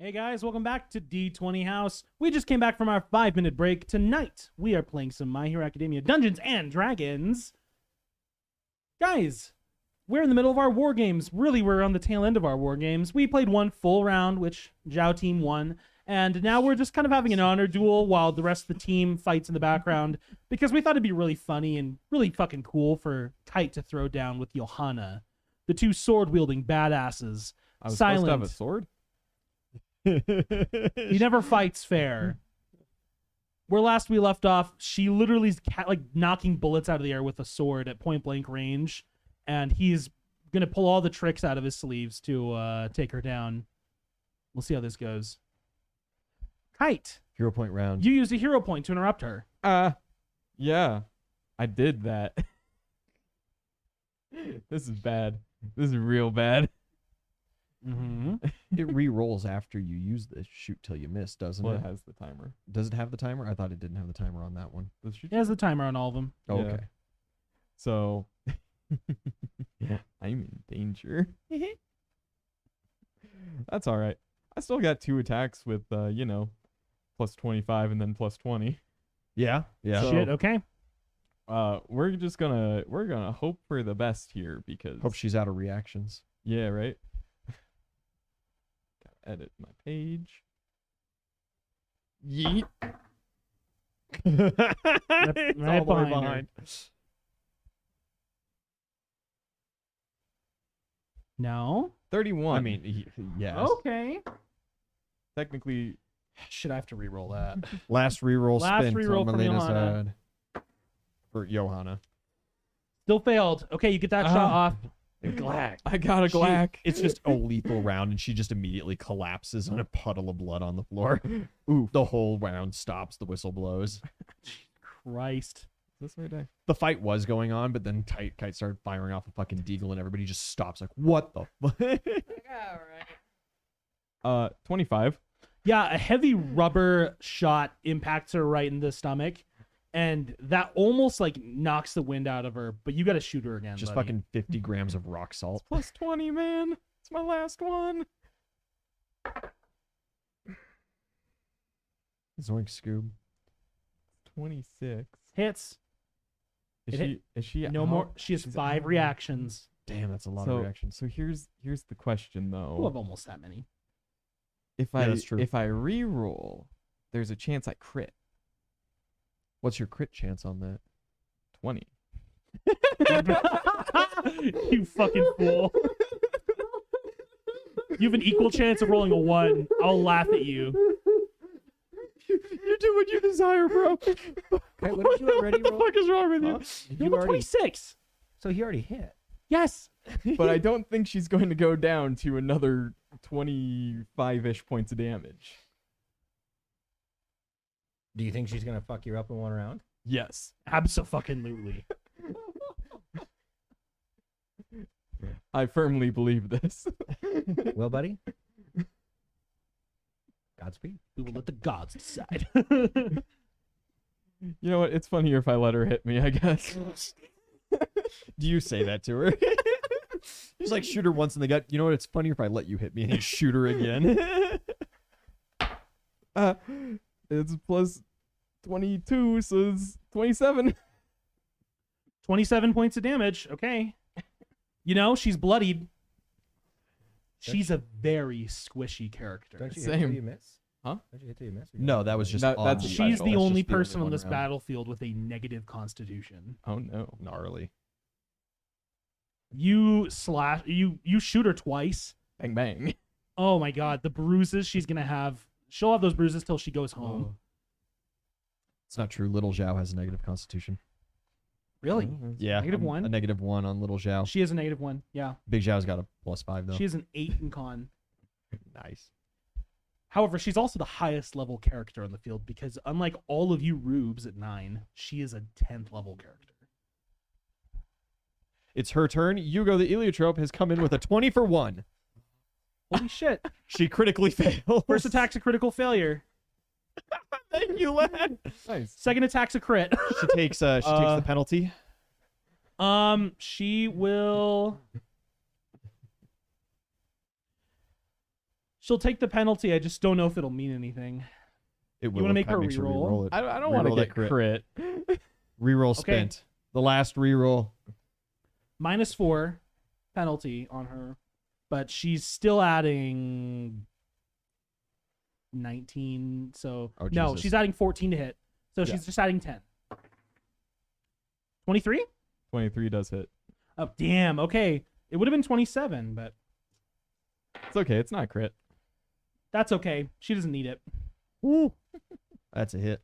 Hey guys, welcome back to D20 House. We just came back from our 5-minute break. Tonight, we are playing some My Hero Academia Dungeons and Dragons. Guys, we're in the middle of our war games. Really, we're on the tail end of our war games. We played one full round, which Zhao team won. And now we're just kind of having an honor duel while the rest of the team fights in the background because we thought it'd be really funny and really fucking cool for Kite to throw down with Johanna, the two sword-wielding badasses. I was Silent. supposed to have a sword? He never fights fair. Where last we left off, she literally is like knocking bullets out of the air with a sword at point blank range, and he's gonna pull all the tricks out of his sleeves to take her down. We'll see how this goes. Kite, Hero point round. you used a hero point to interrupt her. Yeah. I did that. This is bad. This is real bad. Mm-hmm. It re-rolls after you use the shoot till you miss, doesn't Well, it? it has the timer. Does it have the timer? I thought it didn't have the timer on that one. Does she- It has the timer on all of them. Oh, Yeah. okay. So, I'm in danger. That's all right. I still got 2 attacks with, plus 25 and then plus 20. Yeah. Yeah. So- Shit, okay. We're gonna hope for the best here because Hope she's out of reactions. yeah, right. Gotta edit my page. Yeet. It's right all the way behind her. No? 31. I mean, yes. Okay. technically, Should I have to re-roll that? Last reroll Last spin reroll from from Elena's Johanna. side. For Johanna. Still failed. Okay, you get that shot off. Glack. I got a She- glack. It's just a lethal round, and she just immediately collapses on a puddle of blood on the floor. Ooh. The whole round stops. The whistle blows. Christ. This right there. The fight was going on, but then Kite started firing off a fucking deagle, and everybody just stops. Like, what the fuck? 25. Yeah, a heavy rubber shot impacts her right in the stomach, and that almost like knocks the wind out of her, but you got to shoot her again. Just buddy. fucking 50 grams of rock salt. Plus 20, man. It's my last one. Zoink Scoob. 26. hits. Is It she? hit- Is she? No more. She has she's 5 out. reactions. Damn, that's a lot So, of reactions. so here's the question We'll though. have almost that many. If Yeah, I that's true. if I re-roll, there's a chance I crit. What's your crit chance on that? 20. You fucking fool. You have an equal chance of rolling a 1. I'll laugh at you. You do what you desire, bro. Okay, what did you already roll? What the fuck is wrong with you? Did You you have a already? 26. So he already hit. Yes. But I don't think she's going to go down to another 25-ish points of damage. Do you think she's gonna fuck you up in one round? Yes. Absolutely. I firmly believe this. Well, buddy. Godspeed. We will let the gods decide. You know what? It's funnier if I let her hit me, I guess. Do you say that to her? He's like, shoot her once in the gut. You know what? It's funnier if I let you hit me and you shoot her again. It's plus 22, so it's 27. 27 points of damage. Okay. You know, she's bloodied. She's a very squishy character. Don't you hit Same. till you miss? Huh? Don't you hit till you miss? No, that was just That's on a the- She's special. the That's only just the person on one this round. battlefield with a negative constitution. Oh no. Gnarly. You shoot her twice. Bang bang. Oh my god, the bruises she's gonna have. She'll have those bruises till she goes home. It's not true. Little Zhao has a negative constitution. Really? Yeah. -1? A -1 on Little Zhao. She has a -1. Yeah. Big Zhao's got a +5, though. She has an 8 in con. Nice. However, she's also the highest level character on the field because unlike all of you rubes at 9, she is a 10th level character. It's her turn. Hugo the Eliotrope has come in with a 20 for 1. Holy shit. She critically fails. First attack's a critical failure. Thank you, lad. Nice. Second attack's a crit. She takes the penalty. She will She'll take the penalty. I just don't know if it'll mean anything. It will. wanna make her Makes reroll? reroll it. I don't want to Reroll get that crit. Reroll Okay. spent. The last reroll. -4 penalty on her, but she's still adding 19. So Oh, no, Jesus. she's adding 14 to hit. So Yeah. she's just adding 10. 23? 23 does hit. Oh damn. Okay, it would have been 27, but It's okay. It's not crit. that's okay. She doesn't need it. Woo. That's a hit.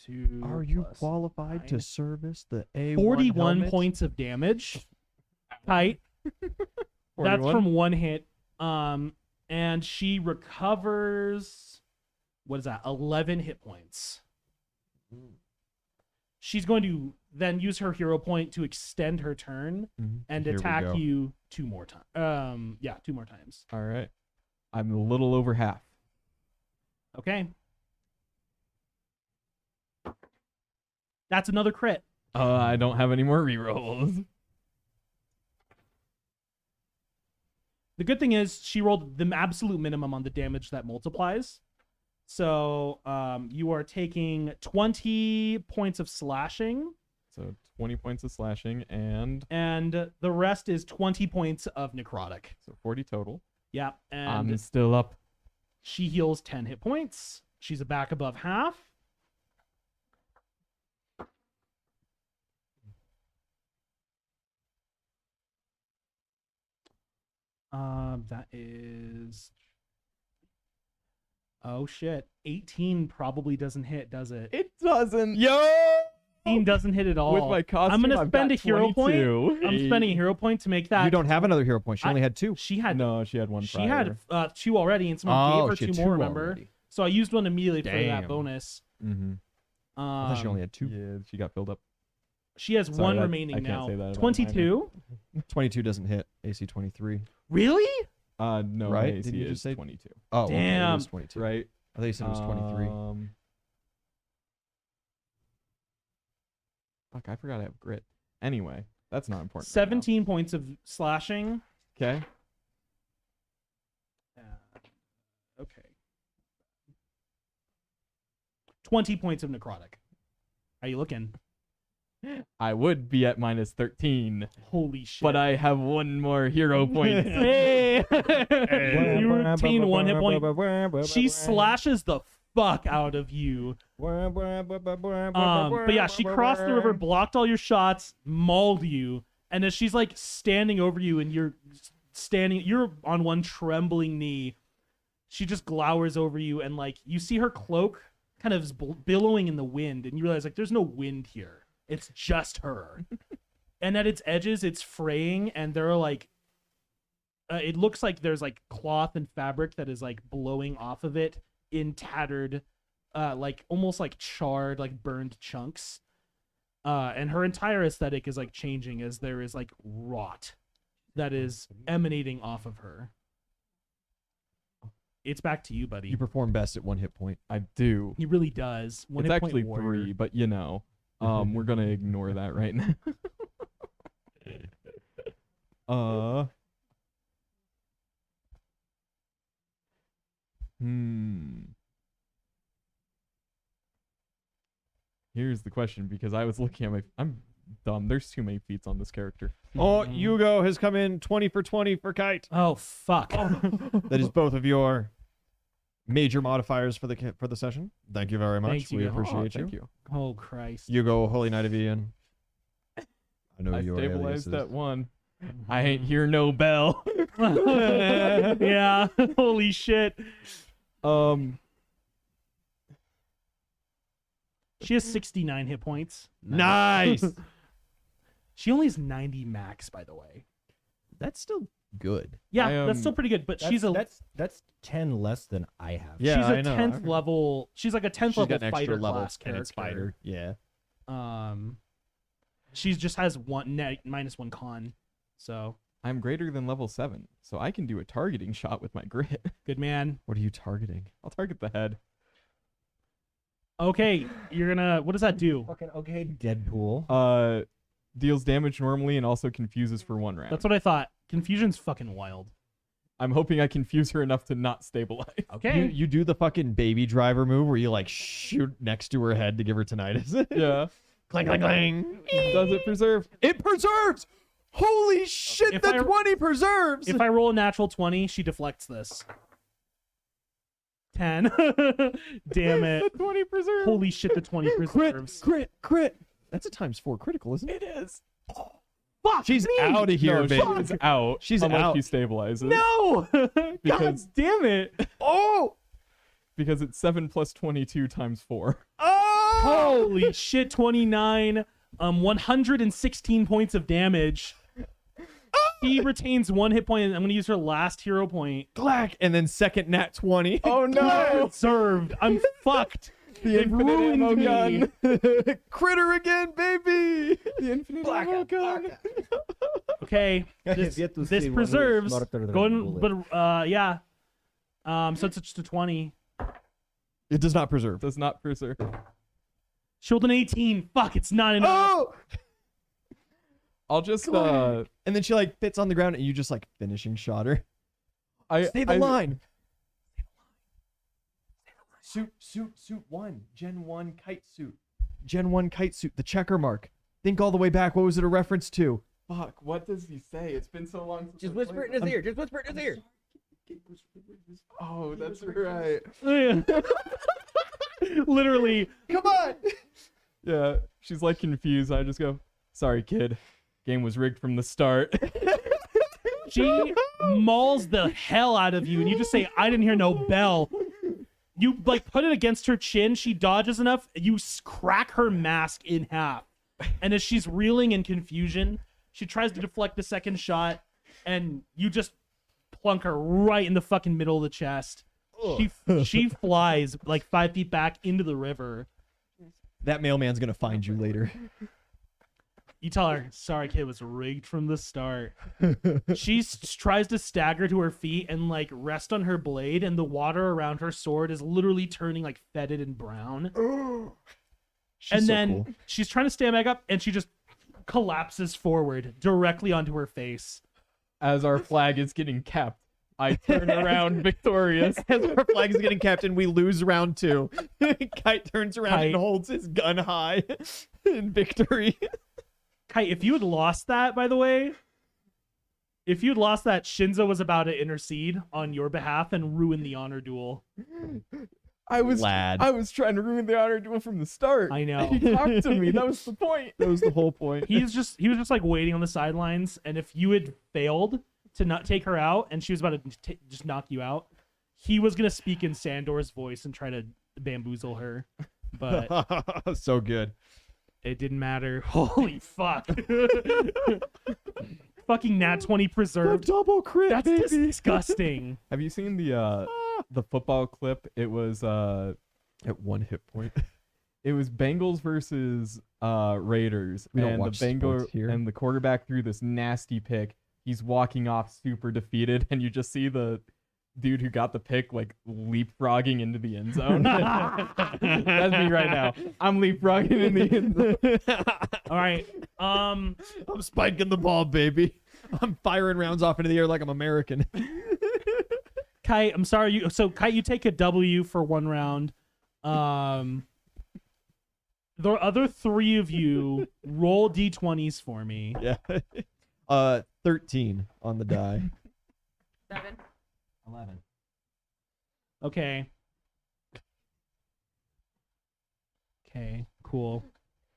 Two Are you plus qualified to 9. service the A1 41 helmet? points of damage. Kite. That's 41? from one hit. And she recovers. What is that? 11 hit points. She's going to then use her hero point to extend her turn and Here we attack go. you 2 more times. Yeah, 2 more times. All right. I'm a little over half. Okay. That's another crit. I don't have any more rerolls. The good thing is she rolled the absolute minimum on the damage that multiplies. So you are taking 20 points of slashing, So 20 points of slashing and and the rest is 20 points of necrotic. so 40 total. Yeah, and I'm still up. she heals 10 hit points. She's back above half. That is... Oh, shit. 18 probably doesn't hit, does it? It doesn't. 18 doesn't hit at all. With my costume, I'm gonna I've spend got a hero point. 22. I'm spending a hero point to make that. You don't have another hero point. She I- only had 2. She had No, she had one she prior. had 2 already, and someone Oh, gave her she had 2 more. 2 Remember? already. So I used one immediately for that Damn. bonus. Mm-hmm. I thought she only had 2. Yeah, she got filled up. She has Sorry, one I remaining can't now. say that about 22. 22 doesn't hit. AC 23. Really? No, Right? my AC Didn't you is just say- 22. Oh, okay, Damn. it is 22. Right? I thought you said it was 23. Fuck, I forgot I have grit. Anyway, that's not important. 17 points of slashing. Okay. Okay. 20 points of necrotic. How you looking? I would be at minus 13, Holy shit. but I have one more hero point. Hey! You retain 1 hit point. She slashes the fuck out of you. But yeah, she crossed the river, blocked all your shots, mauled you, and as she's like standing over you and you're on one trembling knee, she just glowers over you and like you see her cloak kind of billowing in the wind and you realize like there's no wind here. It's just her. And at its edges it's fraying and there are like it looks like there's like cloth and fabric that is like blowing off of it in tattered like almost like charred, like burned chunks. And her entire aesthetic is like changing as there is like rot that is emanating off of her. It's back to you, buddy. You perform best at 1 hit point. I do. He really does. One It's hit point actually warrior. 3, but you know, we're gonna ignore that right now. Here's the question because I was looking at I'm dumb. There's too many feats on this character. Oh, Hugo has come in 20 for 20 for Kite. Oh fuck. That is both of your major modifiers for the session. Thank you very much. Thanks, we Hugo. appreciate Thank you. Oh Christ. Hugo, Holy Knight of Ian. I know I your stabilized aliases. at 1. I ain't hear no bell. Yeah. Holy shit. She has 69 hit points. Nice. She only has 90 max, by the way. That's still good. Yeah, that's still pretty good. But she's a that's 10 less than I have. Yeah, she's a I know. 10th level. She's like a 10th She's level got an extra fighter level class and it's character. fighter. Yeah. She just has -1 con. So I'm greater than level 7, so I can do a targeting shot with my grit. good man. What are you targeting? I'll target the head. Okay, you're gonna. What does that do? Fucking okay, Deadpool. deals damage normally and also confuses for 1 round. That's what I thought. Confusion's fucking wild. I'm hoping I confuse her enough to not stabilize. Okay. You do the fucking baby driver move where you like shoot next to her head to give her tinnitus. Yeah. Clang, clang, clang. Does it preserve? It preserves! Holy shit, If the I- 20 preserves! If I roll a natural 20, she deflects this. 10. Damn it. The 20 preserve. Holy shit, the 20 preserves. Crit. That's a × 4 critical, isn't it? It is. Fuck She's me! out of here, No, baby. she's out. She's unless out. she stabilizes. No! God Because- damn it. Oh! Because it's 7 plus 22 times 4. Oh! Holy shit, 29. 116 points of damage. He retains 1 hit point, and I'm going to use her last hero point. Clack! And then second nat 20. Oh no! Preserved. I'm fucked. The They infinite ruined ammo me. gun. Critter again, baby! The infinite ammo gun. Okay. I have This, yet to this see one who is preserves. smarter than a Going, bullet. but yeah. So it's just a 20. It does not preserve. Does not preserve. Shield an 18. Fuck, it's not enough. Oh! I'll just And then she like fits on the ground and you just like finishing shot her. Stay the line. Suit 1. Gen 1 kite suit. Gen 1 kite suit. The checker mark. Think all the way back. What was it a reference to? Fuck, what does he say? It's been so long since Just I whisper played it in his ear. Just whisper it in his ear. Oh, that's right. Literally. Come on! Yeah, she's like confused. I just go, sorry, kid. Game was rigged from the start. She mauls the hell out of you, and you just say, I didn't hear no bell. You like put it against her chin. She dodges enough. You crack her mask in half. And as she's reeling in confusion, she tries to deflect the second shot, and you just plunk her right in the fucking middle of the chest. She flies like 5 feet back into the river. That mailman's gonna find you later. You tell her, sorry, kid, was rigged from the start. She tries to stagger to her feet and like rest on her blade, and the water around her sword is literally turning like fetid and brown. She's And so then cool. she's trying to stand back up, and she just collapses forward directly onto her face. As our flag is getting capped, I turn around victorious. As our flag is getting capped and we lose round 2, Kite turns around Kite. and holds his gun high in victory. Kite, if you had lost that, by the way, if you'd lost that, Shinzo was about to intercede on your behalf and ruin the honor duel. I was Lad. trying to ruin the honor duel from the start. I know. He talked to me. That was the point. That was the whole point. He was just like waiting on the sidelines, and if you had failed to not take her out, and she was about to just knock you out, he was gonna speak in Sandor's voice and try to bamboozle her, but So good. it didn't matter. Holy fuck! Fucking nat 20 preserved. Double crit, That's disgusting. Have you seen the football clip? It was At 1 hit point. it was Bengals versus Raiders, We don't and the watch sports here. and the quarterback threw this nasty pick. He's walking off super defeated, and you just see the dude who got the pick like leapfrogging into the end zone. That's me right now. I'm leapfrogging in the end zone. All right. I'm spiking the ball, baby. I'm firing rounds off into the air like I'm American. Kite, I'm sorry. Kite, you take a W for 1 round. The other 3 of you roll d20s for me. Yeah. 13 on the die. 7. 11. Okay. Okay, cool.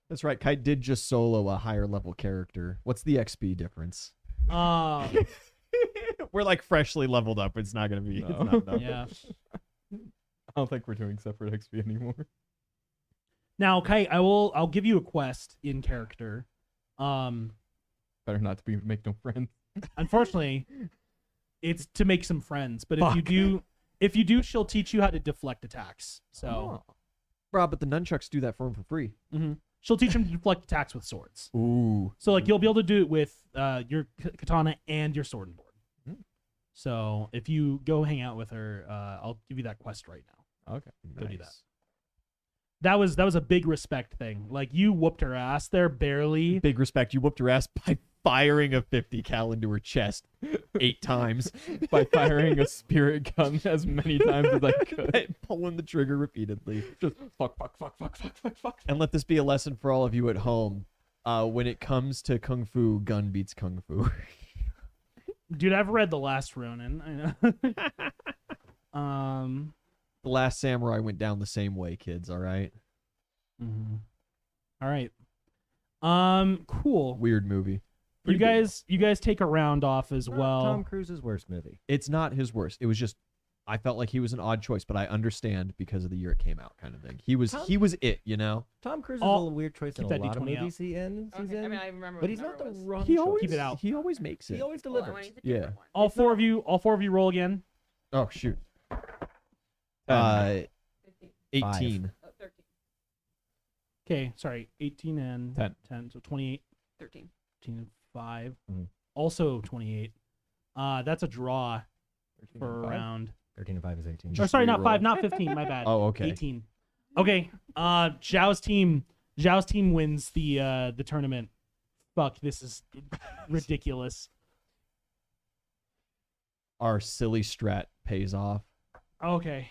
That's right. Kite did just solo a higher level character. What's the XP difference? Um, We're like freshly leveled up. It's not gonna be. It's No. not enough. yeah. I don't think we're doing separate XP anymore. Now, Kite, I'll give you a quest in character. Better not to make no friends. Unfortunately, it's to make some friends. But Fuck. if you do, she'll teach you how to deflect attacks. So Rob, but the nunchucks do that for him for free. she'll teach him to deflect attacks with swords. Ooh. So like you'll be able to do it with your katana and your sword and board. So if you go hang out with her, I'll give you that quest right now. Okay. Go do that. that was a big respect thing. Like, you whooped her ass there barely. Big respect. You whooped her ass by firing a 50 cal into her chest 8 times. By firing a spirit gun as many times as I could. Pulling the trigger repeatedly. Just fuck. And let this be a lesson for all of you at home. When it comes to kung fu, gun beats kung fu. Dude, I've read The Last Ronin. I know. The Last Samurai went down the same way, kids, all right? All right. Cool. Weird movie. You Pretty good. guys take a round off as well. Tom Cruise's worst movie. It's not his worst. It was just I felt like he was an odd choice, but I understand because of the year it came out kind of thing. He was it, you know? Tom Cruise is Oh, a weird choice in keep a that lot of D20 movies he's in. Okay, I mean, I remember. But he's not the wrong He choice. always Keep it out. He always makes it. He always Hold on, I delivers. need to pick Yeah. one. All four of you roll again. Oh shoot. 15. 18. Oh, 13. Okay, sorry. 18 and 10. So 28, 13. 18 and 5. Mhm. Also 28. That's a draw for a 5. round. 13 and 5 is 18. Or Just sorry, not reroll. 5, not 15. My bad. Oh, okay. 18. Okay. Zhao's team wins the tournament. Fuck, this is ridiculous. Our silly strat pays off. Okay.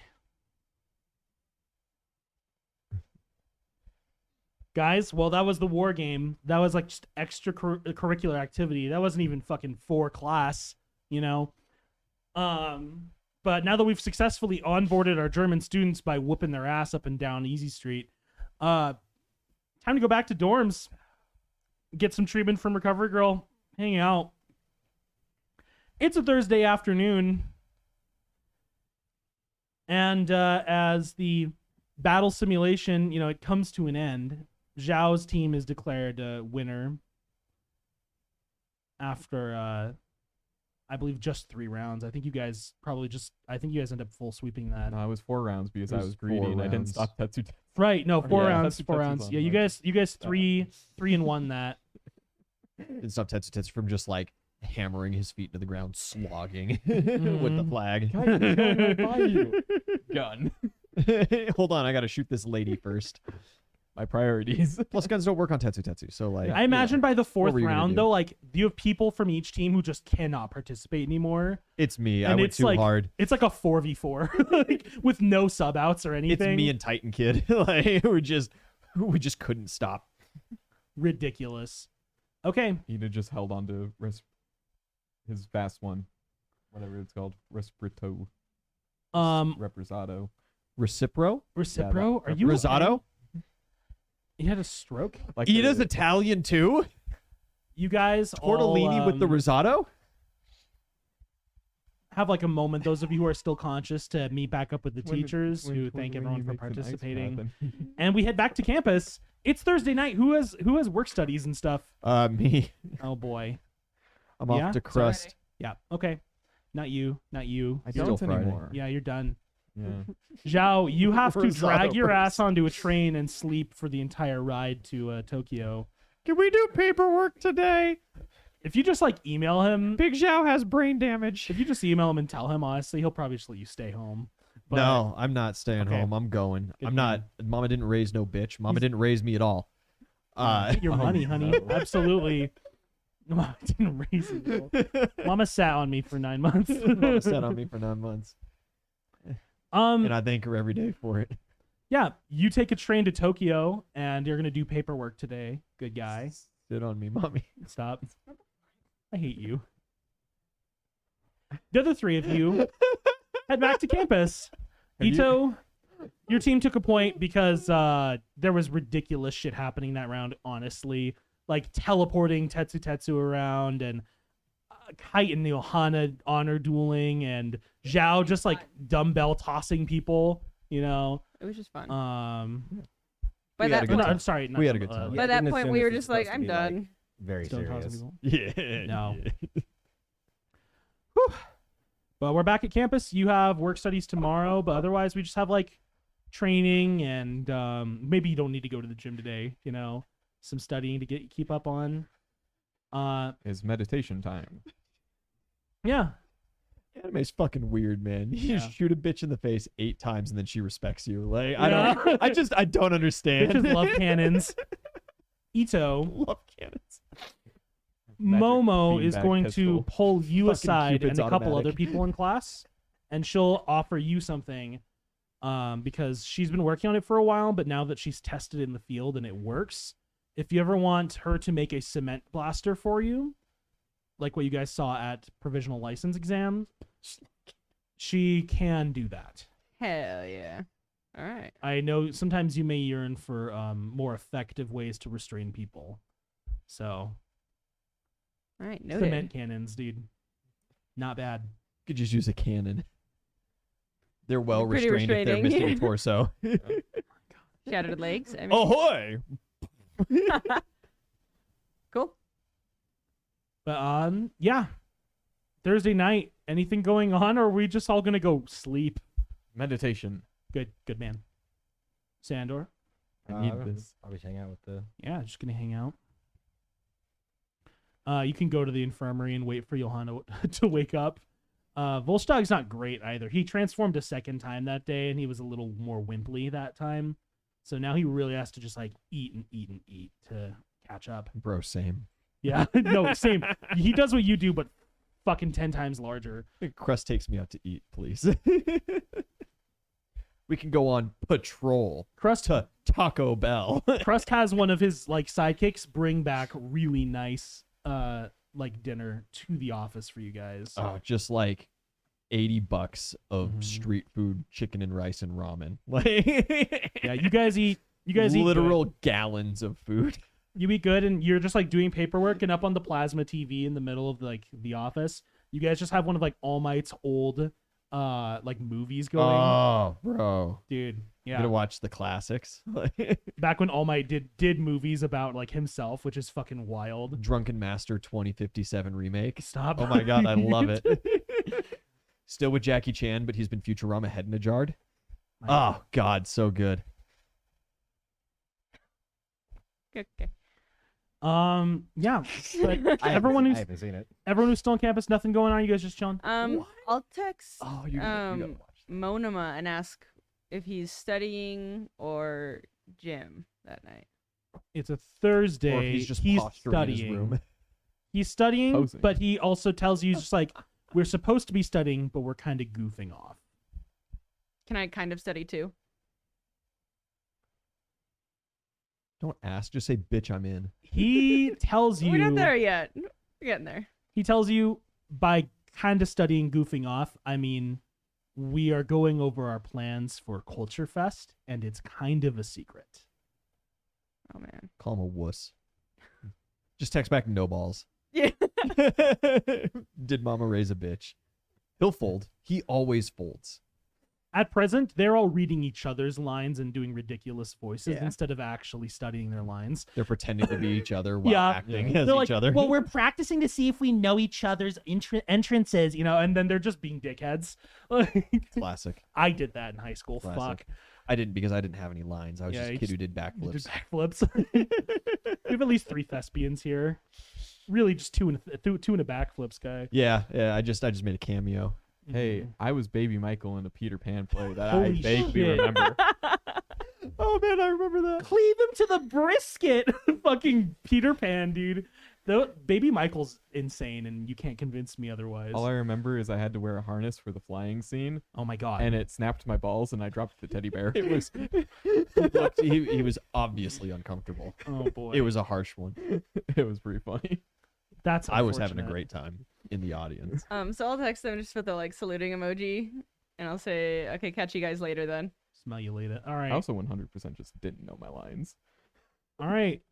Guys, well, that was the war game. That was like just extracurricular activity. That wasn't even fucking for class, you know? But now that we've successfully onboarded our German students by whooping their ass up and down Easy Street, time to go back to dorms, get some treatment from Recovery Girl, hang out. It's a Thursday afternoon, and as the battle simulation, it comes to an end, Zhao's team is declared winner after, I believe, just 3 rounds. I think you guys end up full sweeping that. No, it was 4 rounds because It I was was greedy 4 and I didn't rounds. stop Tetsu. Right? No, 4 Yeah, rounds. Tetsu 4 Tetsu's rounds. on Yeah, you that. guys, 3-1 that. And stop Tetsu from just like hammering his feet to the ground, slogging with the flag. Gun. Hold on, I gotta shoot this lady first. My priorities. Plus, guns don't work on Tetsu, so like. I imagine by the 4th were you gonna round, do? though, like, you have people from each team who just cannot participate anymore. It's me. I And went it's too like- hard. It's like a 4v4, like, with no sub outs or It's anything. me and Titan Kid. Like we just couldn't stop. Ridiculous. Okay. He'd have just held on to his fast one, whatever it's called, Respirito, Represado. Recipro? Recipro, are you Risotto? okay? You had a stroke? Like Ida's the- Italian too? You guys Tortellini all, with the risotto? have like a moment, those of you who are still conscious, to meet back up with the when- teachers when- who when- thank when everyone he for makes an ice participating. bath and- And we head back to campus. It's Thursday night. Who has work studies and stuff? Me. Oh boy. I'm Yeah? off to crust. Yeah. Okay. Not you. I Still don't Friday. anymore. Yeah, you're done. Yeah. Zhao, you have to Risotto drag your first. ass onto a train and sleep for the entire ride to Tokyo. Can we do paperwork today? If you just like email him, Big Zhao has brain damage. if you just email him and tell him, honestly, he'll probably just let you stay home. But No, I'm not staying Okay. home. I'm going. Good I'm not. Mama didn't raise no bitch. Mama He's- didn't raise me at all. get your Oh, money, honey. no. Absolutely. Mama didn't raise you. Mama sat on me for 9 months. Mama sat on me for 9 months, and I thank her every day for it. Yeah, you take a train to Tokyo and you're gonna do paperwork today. Good guy. Sit on me, mommy. Stop. I hate you. The other 3 of you head back to campus. Have you- Ito, your team took a point because there was ridiculous shit happening that round, honestly. Like teleporting Tetsu around, and Kite and Johanna honor dueling, and Zhao just like dumbbell tossing people, It was just fun. By we had that a good point, time. I'm sorry. not We had a dumbbell, good time. by I that didn't point, assume we this were was just like, supposed to I'm be, like, done. Very stone tossing serious. people. Yeah. No. But we're back at campus. You have work studies tomorrow, but otherwise we just have like training, and maybe you don't need to go to the gym today, some studying to keep up on. Is meditation time. Yeah. Anime's fucking weird, man. You Yeah. shoot a bitch in the face 8 times and then she respects you. Like Yeah. I don't understand. Bitches love cannons. Ito, Love cannons. Magic Momo is beanbag going pistol. to pull you Fucking aside and Cupid's a couple other automatic. people in class, and she'll offer you something, because she's been working on it for a while, but now that she's tested in the field and it works, if you ever want her to make a cement blaster for you, like what you guys saw at provisional license exam, she can do that. Hell yeah. All right. I know sometimes you may yearn for more effective ways to restrain people, so All right. Noted. cement cannons, dude, not bad. Could just use a cannon. They're well Pretty restrained if they're restraining. missing a torso. Shattered legs. I mean, Ahoy! cool. But yeah, Thursday night. Anything going on, or are we just all gonna go sleep? Meditation. Good man. Sandor, I need this. I'll be hanging out with the. yeah, just gonna hang out. You can go to the infirmary and wait for Johanna to wake up. Volstag's not great either. He transformed a second time that day, and he was a little more wimply that time. So now he really has to just like eat and eat and eat to catch up. Bro, same. Yeah, no, same. He does what you do, but fucking 10 times larger. Crust takes me out to eat, please. We can go on patrol Crust to Taco Bell. Crust has one of his like sidekicks bring back really nice like dinner to the office for you guys. Just like $80 of Mhm. street food, chicken and rice and ramen. Like Yeah, you guys eat literal good. gallons of food. You eat good, and you're just like doing paperwork, and up on the plasma TV in the middle of like the office, you guys just have one of like All Might's old like movies going. Oh, bro. Dude, I'm yeah. gonna watch the classics. Back when All Might did movies about like himself, which is fucking wild. Drunken Master 2057 remake. Stop. Oh my god, I love it. Still with Jackie Chan, but he's been Futurama head in a jar. Oh god, so good. Okay. Yeah. But I everyone I who's haven't seen it. who's still on campus, nothing going on. You guys just chilling. I'll text Oh, you gotta watch. Monoma and ask if he's studying or gym that night. It's a Thursday. Or if he's just posturing in his studying. room. He's studying, Posing. but he also tells you just like we're supposed to be studying, but we're kind of goofing off. Can I kind of study too? Don't ask, just say bitch I'm in. He tells you We're not there yet. We're getting there. He tells you by kind of studying goofing off, I mean we are going over our plans for Culture Fest, and it's kind of a secret. Oh man. Call him a wuss. Just text back no balls. Yeah. Did mama raise a bitch? He'll fold. He always folds. At present, they're all reading each other's lines and doing ridiculous voices Yeah. instead of actually studying their lines. They're pretending to be each other while Yeah. acting They're as like, each other. well, we're practicing to see if we know each other's entrances, and then they're just being dickheads. Like, Classic. I did that in high school. Classic. Fuck. I didn't because I didn't have any lines. I was Yeah, just a you kid who just- did You did backflips. backflips. We have at least 3 thespians here. Really, just two and a backflips guy. Yeah. I just made a cameo. Hey, I was Baby Michael in a Peter Pan play that Holy I vaguely shit. remember. Oh man, I remember that. Cleave him to the brisket. Fucking Peter Pan, dude. The Baby Michael's insane, and you can't convince me otherwise. All I remember is I had to wear a harness for the flying scene, Oh my god. and it snapped my balls, and I dropped the teddy bear. It was. He was obviously uncomfortable. Oh boy. It was a harsh one. It was pretty funny. That's I was having a unfortunate. great time in the audience. So I'll text them just with the like saluting emoji, and I'll say, "Okay, catch you guys later then." Smell you later. All right. I also 100% just didn't know my lines. All right.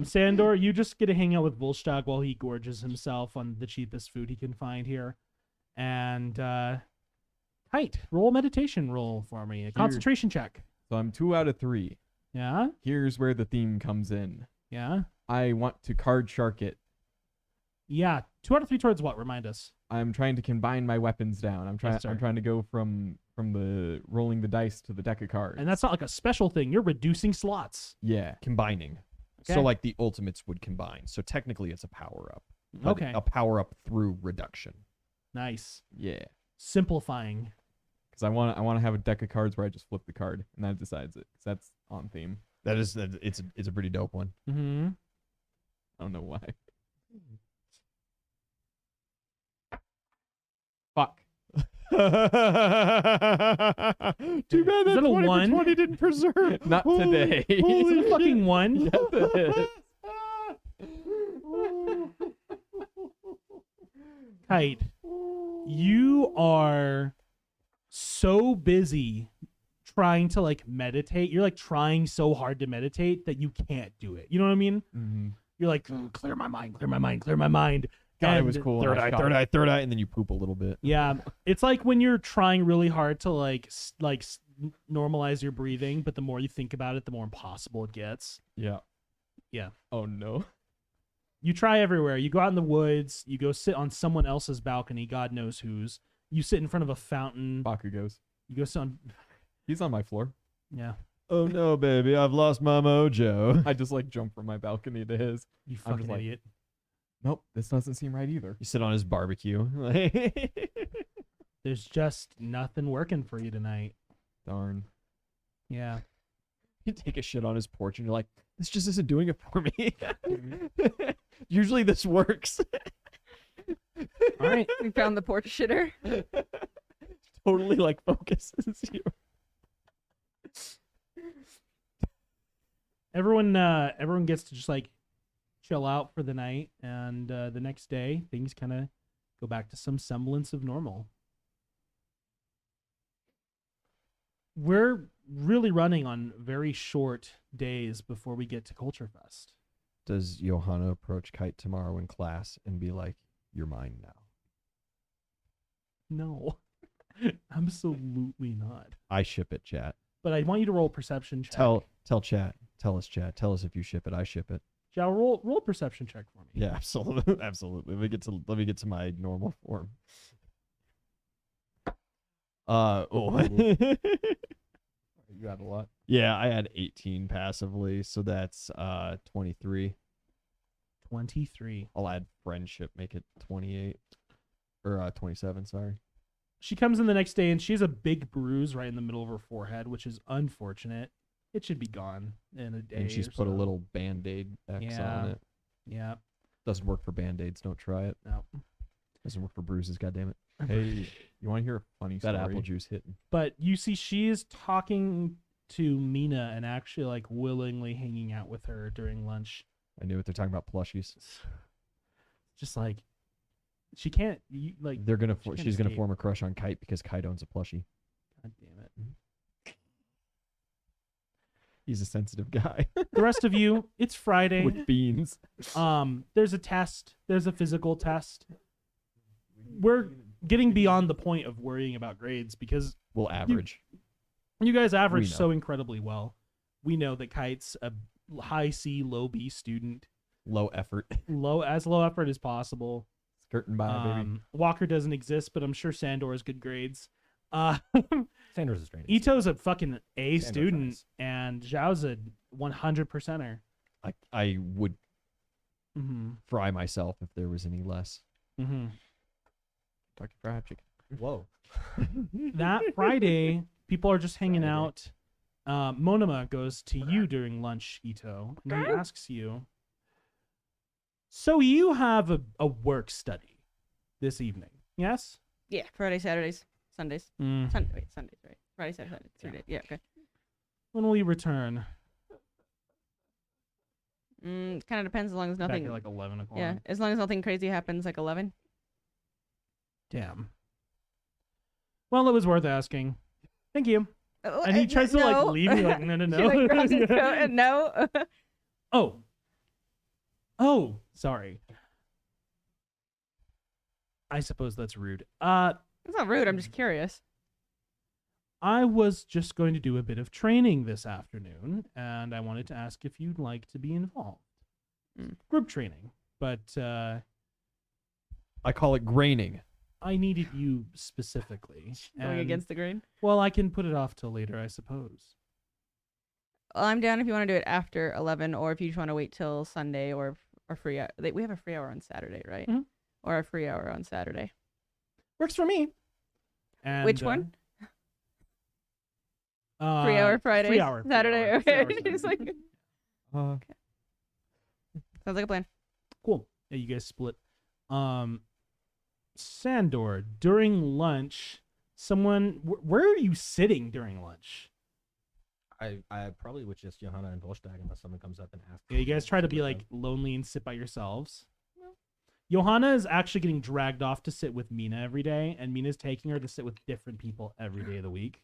Sandor, you just get to hang out with Volstagg while he gorges himself on the cheapest food he can find here. And Kite, roll a meditation roll for me. A concentration check. So I'm 2 out of 3. Yeah? Here's where the theme comes in. Yeah? I want to card shark it. Yeah. 2 out of 3 towards what? Remind us. I'm trying to combine my weapons down. Yes, sir. I'm trying to go from the rolling the dice to the deck of cards. And that's not like a special thing. You're reducing slots. yeah. Combining. Okay. So like the ultimates would combine. So technically it's a power up. but Okay. A power up through reduction. Nice. Yeah. simplifying. Because I want to have a deck of cards where I just flip the card and that decides it. 'Cause that's on theme. It's a pretty dope one. Mm-hmm. I don't know why. Fuck. Too bad Is that that a 20 for one? 20 didn't preserve. Not today. Holy Is it a fucking one? Yes, it is. Kite, you are so busy trying to like meditate. You're like trying so hard to meditate that you can't do it. You know what I mean? Mm-hmm. You're like, clear my mind, clear my mind, clear my mind. God, it And- was cool. Third when I eye, shot third it. eye, third eye, and then you poop a little bit. Yeah, it's like when you're trying really hard to normalize your breathing, but the more you think about it, the more impossible it gets. Yeah. Yeah. Oh no. You try everywhere. You go out in the woods. You go sit on someone else's balcony, God knows whose. You sit in front of a fountain. Bakugos. You go sit on. He's on my floor. Yeah. Oh no, baby, I've lost my mojo. I just like jump from my balcony to his. You I'm fucking just like- idiot. Nope, this doesn't seem right either. You sit on his barbecue. There's just nothing working for you tonight. Darn. Yeah. You take a shit on his porch and you're like, this just isn't doing it for me. Usually this works. All right. We found the porch shitter. Totally like focuses you. Everyone gets to just like chill out for the night, and the next day things kind of go back to some semblance of normal. We're really running on very short days before we get to Culture Fest. Does Johanna approach Kite tomorrow in class and be like, you're mine now? No, absolutely not. I ship it, chat. But I want you to roll perception check. Tell chat. Tell us, chat. Tell us if you ship it. I ship it. Shall roll perception check for me. Yeah, absolutely. Absolutely. Let me get to my normal form. You got a lot. Yeah, I had 18 passively, so that's 23. 23. I'll add friendship, make it 28 or 27, sorry. She comes in the next day and she has a big bruise right in the middle of her forehead, which is unfortunate. It should be gone in a day. And she's or put a so. little band-aid X Yeah. on it. Yeah. Doesn't work for band-aids, don't try it. No. Doesn't work for bruises, goddammit. Hey, you want to hear a funny That story? apple juice hitting. But you see, she is talking to Mina and actually like willingly hanging out with her during lunch. I knew it. They're talking about plushies. Just like she can't like. They're gonna. she can't She's gonna escape. form a crush on Kite because Kite owns a plushie. God damn it. He's a sensitive guy The rest of you, it's Friday. with beans. There's a test. There's a physical test. We're getting beyond the point of worrying about grades because We'll average. you guys average know. so incredibly well. We know that Kite's a high C, low B student, Low effort. low effort as possible. Skirting by, baby. Walker doesn't exist, but I'm sure Sandor has good grades. Sanders is straight. Ito's a fucking A Sandor's student, nice. and Zhao's a 100%er. I would Mm-hmm. fry myself if there was any less. Mm-hmm. Dr. Fried Chicken. Whoa. That Friday, people are just hanging Friday. out. Monoma goes to you during lunch, Ito, and he asks you, so you have a work study this evening, yes? Yeah, Friday, Saturdays, Sundays. Mm. Sundays, right? Friday, Saturday, Sunday, 3 days. Yeah, okay. When will you return? Kind of depends as long as Back nothing. at like 11 o'clock. Yeah, as long as nothing crazy happens, like 11. Damn. Well, it was worth asking. Thank you. Oh, And he tries to like no. leave you like, no, no, She, like, no. grabs his coat and no. Oh, sorry. I suppose that's rude. It's not rude. I'm just curious. I was just going to do a bit of training this afternoon, and I wanted to ask if you'd like to be involved. Mm. Group training, but I call it graining. I needed you specifically. Going and- against the grain. Well, I can put it off till later, I suppose. Well, I'm down if you want to do it after 11, or if you just want to wait till Sunday, or free hour. We have a free hour on Saturday, right? Mhm. Or a free hour on Saturday. Works for me. And, Which one? 3 3-hour Friday. 3 hour. Saturday. 3 Okay. hours It's like, Uh, sounds like a plan. Cool. Yeah, you guys split. Sandor, during lunch, someone. Where are you sitting during lunch? I probably with just Johanna and Volstag unless someone comes up and asks. Yeah, you guys try to be with like them. lonely and sit by yourselves. Johanna is actually getting dragged off to sit with Mina every day, and Mina's taking her to sit with different people every day of the week,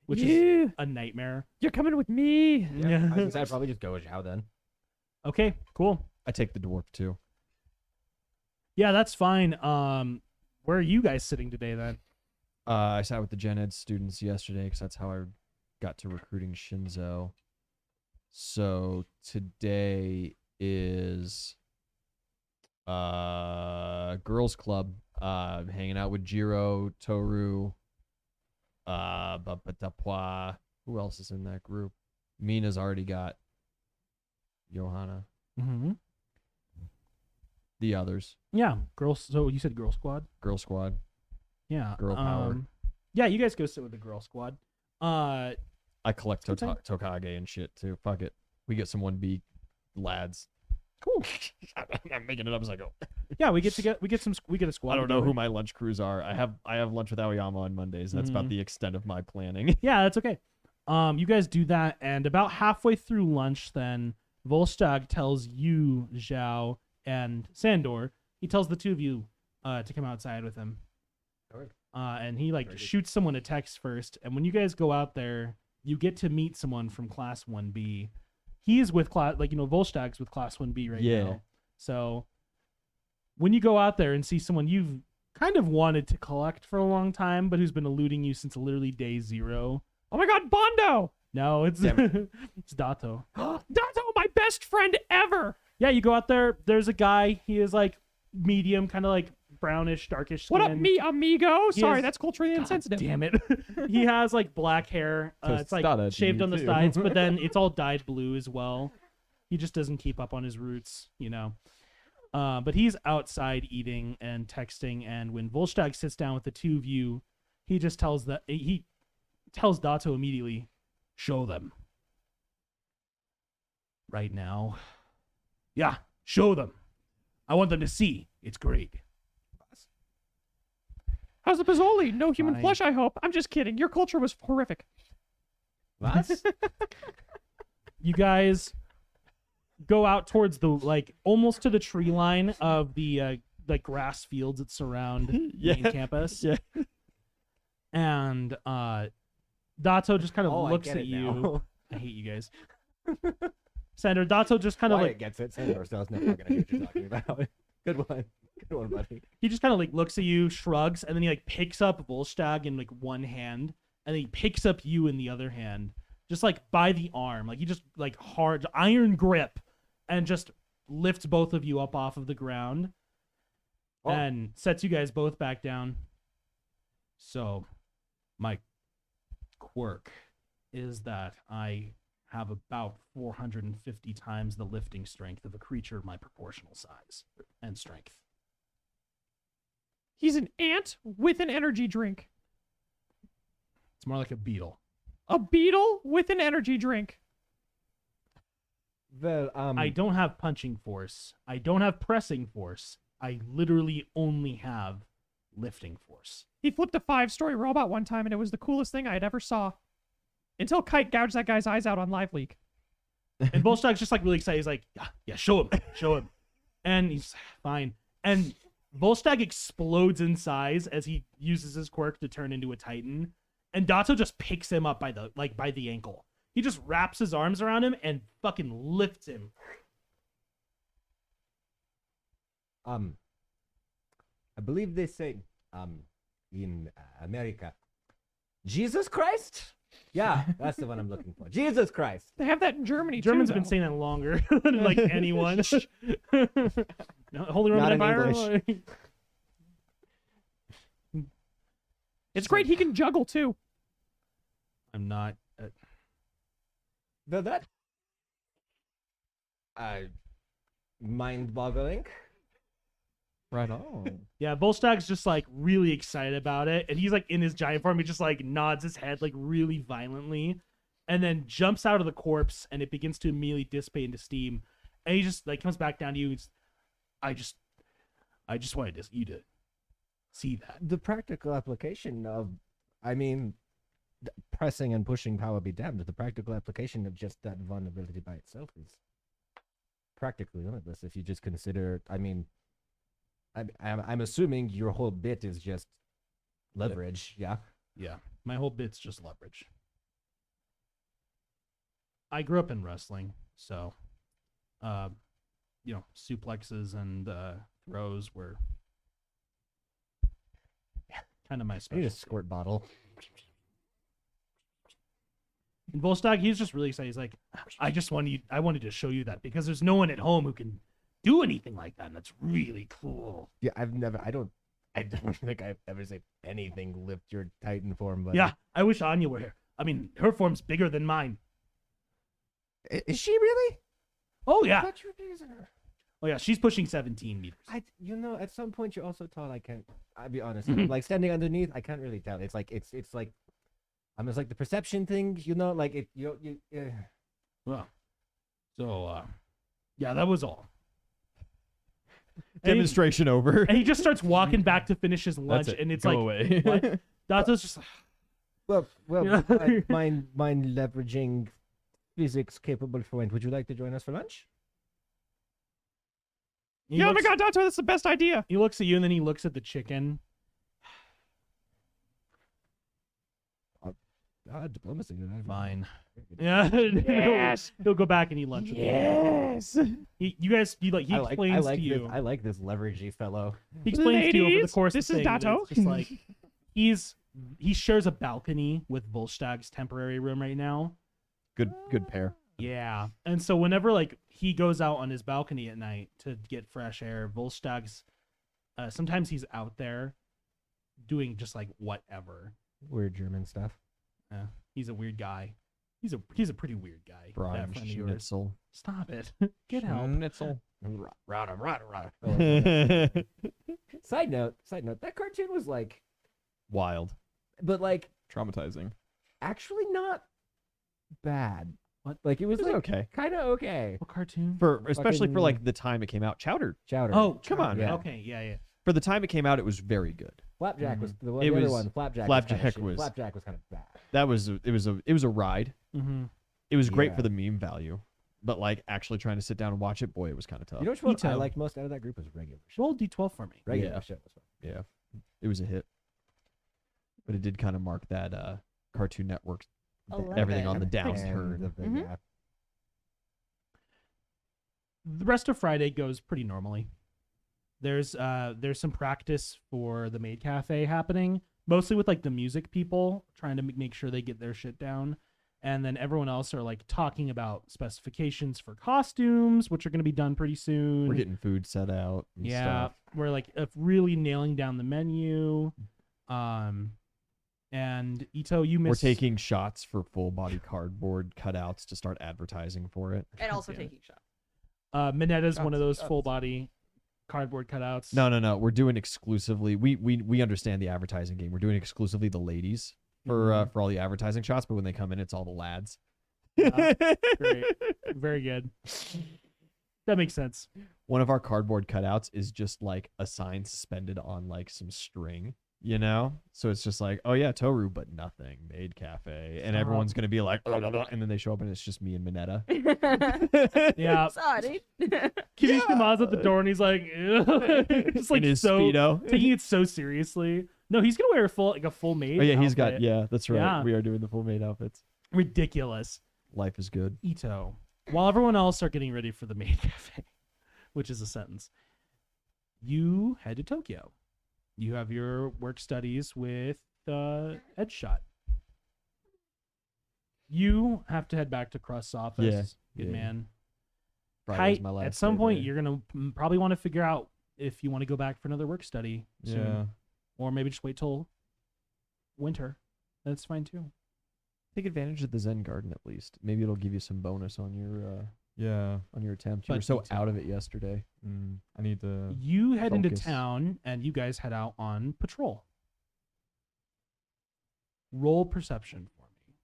which is a nightmare. You're coming with me. Yeah, I guess I'd probably just go with Zhao then. Okay, cool. I take the dwarf too. Yeah, that's fine. Where are you guys sitting today then? I sat with the gen ed students yesterday because that's how I got to recruiting Shinzo. So today is girls club. Hanging out with Jiro, Toru, Tapua. Who else is in that group? Mina's already got Johanna. Mm-hmm. The others. Yeah, girls. So you said girl squad. Girl squad. Yeah. Girl power. Yeah, you guys go sit with the girl squad. I collect Okay. Tokage and shit too. Fuck it. We get some 1B lads. Cool. I'm making it up as I go. Yeah, we get a squad. I don't know who together. my lunch crews are. I have lunch with Aoyama on Mondays. That's about Mhm. the extent of my planning. Yeah, that's okay. You guys do that, and about halfway through lunch, then Volstag tells you, Zhao, and Sandor. He tells the two of you to come outside with him. Alright. And he like Very good. shoots someone a text first, and when you guys go out there, you get to meet someone from Class 1B. He's with class, Volstag's with Class 1B right Yeah. now. So when you go out there and see someone you've kind of wanted to collect for a long time, but who's been eluding you since literally day 0. Oh my God, Bondo! No, it's Damn it's Dato. Dato, my best friend ever. Yeah, you go out there. There's a guy. He is like medium, kind of like brownish, darkish skin. What up, me amigo? He Sorry, has- that's culturally insensitive. Damn it. He has like black hair. It's like Tostada to shaved you, on the too. sides, but then it's all dyed blue as well. He just doesn't keep up on his roots, But he's outside eating and texting, and when Volstag sits down with the two of you, he tells Dato immediately, show them. Right now. Yeah, show them. I want them to see. It's great. How's the Pizzoli? No human Fine. flesh, I hope. I'm just kidding. Your culture was horrific. What? You guys go out towards the almost to the tree line of the grass fields that surround the main campus. Yeah. And Dato just kind of Oh, looks I get at it you. now. I hate you guys. Sandor, Dato just kind of Wyatt gets it. Sandor still has no fucking idea what you're talking about. Good one. Good one, buddy. he just kind of looks at you, shrugs, and then he picks up Volstag in one hand, and then he picks up you in the other hand, just by the arm. He just hard iron grip, and just lifts both of you up off of the ground, Oh. and sets you guys both back down. So, my quirk is that I have about 450 times the lifting strength of a creature of my proportional size and strength. He's an ant with an energy drink. It's more like a beetle. A beetle with an energy drink. Well, I don't have punching force. I don't have pressing force. I literally only have lifting force. He flipped a 5-story robot one time, and it was the coolest thing I had ever saw. Until Kite gouged that guy's eyes out on Live Leak. And Volstag's just really excited. He's like, yeah, show him. And he's fine. And Volstag explodes in size as he uses his quirk to turn into a Titan. And Dato just picks him up by the ankle. He just wraps his arms around him and fucking lifts him. I believe they say, in America, Jesus Christ? Yeah, that's the one I'm looking for. Jesus Christ. They have that in Germany, Germans too, have been though. saying that longer than anyone. No, Holy Roman Not in Empire. It's great he can juggle, too. I'm not. That mind-boggling. Right on. Yeah, Volstag's just like really excited about it, and he's like in his giant form. He just like nods his head like really violently, and then jumps out of the corpse, and it begins to immediately dissipate into steam. And he just like comes back down to you. I just wanted you to see that. The practical application of, I mean, pressing and pushing power be damned. The practical application of just that vulnerability by itself is practically limitless if you just consider. I mean, I'm assuming your whole bit is just leverage. Yeah. Yeah, my whole bit's just leverage. I grew up in wrestling, so, suplexes and throws were kind of my I need a specialty. squirt bottle. And Volstagg, he's just really excited. He's like, I wanted to show you that because there's no one at home who can do anything like that, and that's really cool. Yeah, I don't think I've ever seen anything lift your Titan form, but Yeah, I wish Anya were here. I mean, her form's bigger than mine. Is she really? Oh I yeah, thought you were bigger than her. oh yeah, she's pushing 17 meters. At some point you're also tall. I'll be honest. Like standing underneath, I can't really tell. It's like it's like, it's like the perception thing. Like it. Well, so yeah, that was all. Demonstration over. And he just starts walking back to finish his lunch, That's it. and it's Go like, away. what? Dato's just like, Well, mind leveraging physics capable for when. Would you like to join us for lunch? he Yeah, oh my looks- god, Dato, that's the best idea. He looks at you, and then he looks at the chicken. Diplomacy. Fine. Yeah. Yes. He'll go back and eat lunch. With you. Yes. He explains to you. I like this leveragey fellow. He explains to you over the Ladies, course this of is the thing that Dato. it's just like he shares a balcony with Volstagg's temporary room right now. Good pair. Yeah. And so whenever like he goes out on his balcony at night to get fresh air, Volstagg's sometimes he's out there doing just like whatever. Weird German stuff. Yeah. He's a weird guy. He's a pretty weird guy. that Brian friend of yours. Schnitzel. Stop it. Get help. Schnitzel. Side note, that cartoon was like, Wild. but like Traumatizing. actually not bad. What? Like it was It was like okay. kind of okay. What cartoon? Especially for Fucking- like the time it came out. Chowder. Chowder. Oh, Come on, yeah. Okay, yeah. For the time it came out, it was very good. Flapjack was the, It the other was- one. Flapjack. Flapjack was- Flapjack was kind of bad. That was it was a ride. Mm-hmm. It was great Yeah. for the meme value, but like actually trying to sit down and watch it, boy, it was kind of tough. You know which one I Ito. liked most out of that group was regular. Shit. Roll D12 for me. Regular Yeah. shit was fun. Yeah, it was a hit, but it did kind of mark that Cartoon Network everything on the downturn. And the- Mhm. yeah. The rest of Friday goes pretty normally. There's some practice for the maid cafe happening, mostly with like the music people trying to make sure they get their shit down, and then everyone else are like talking about specifications for costumes, which are going to be done pretty soon. We're getting food set out. And Yeah, stuff. we're like really nailing down the menu. And Ito, you We're missed. taking shots for full body cardboard cutouts to start advertising for it. And also damn it. taking shots. Minetta's one of those Shots. full body cardboard cutouts. No. We're doing exclusively. We understand the advertising game. We're doing exclusively the ladies for all the advertising shots. But when they come in, it's all the lads. Yeah, great. Very good. That makes sense. One of our cardboard cutouts is just like a sign suspended on like some string, you know? So it's just like, oh yeah, Toru, but nothing. Maid cafe. And everyone's going to be like, and then they show up and it's just me and Minetta. Yeah. Sorry. Kirishimama's at the door and he's like, just like in his so Speedo. taking it so seriously. No, he's gonna wear a full maid. Oh yeah, he's got, outfit. yeah, that's right. Yeah. We are doing the full maid outfits. Ridiculous. Life is good. Ito, while everyone else are getting ready for the maid cafe, which is a sentence, you head to Tokyo. You have your work studies with Headshot. You have to head back to Crust's office. Good yeah. man. Friday's Kite, my last at some day point, there. you're gonna probably want to figure out if you want to go back for another work study soon, Yeah. or maybe just wait till winter. That's fine too. Take advantage of the Zen Garden at least. Maybe it'll give you some bonus on your Yeah, on your attempt. You were But so detail. out of it yesterday. I need to. You head into Focus. town, and you guys head out on patrol. Roll perception for me.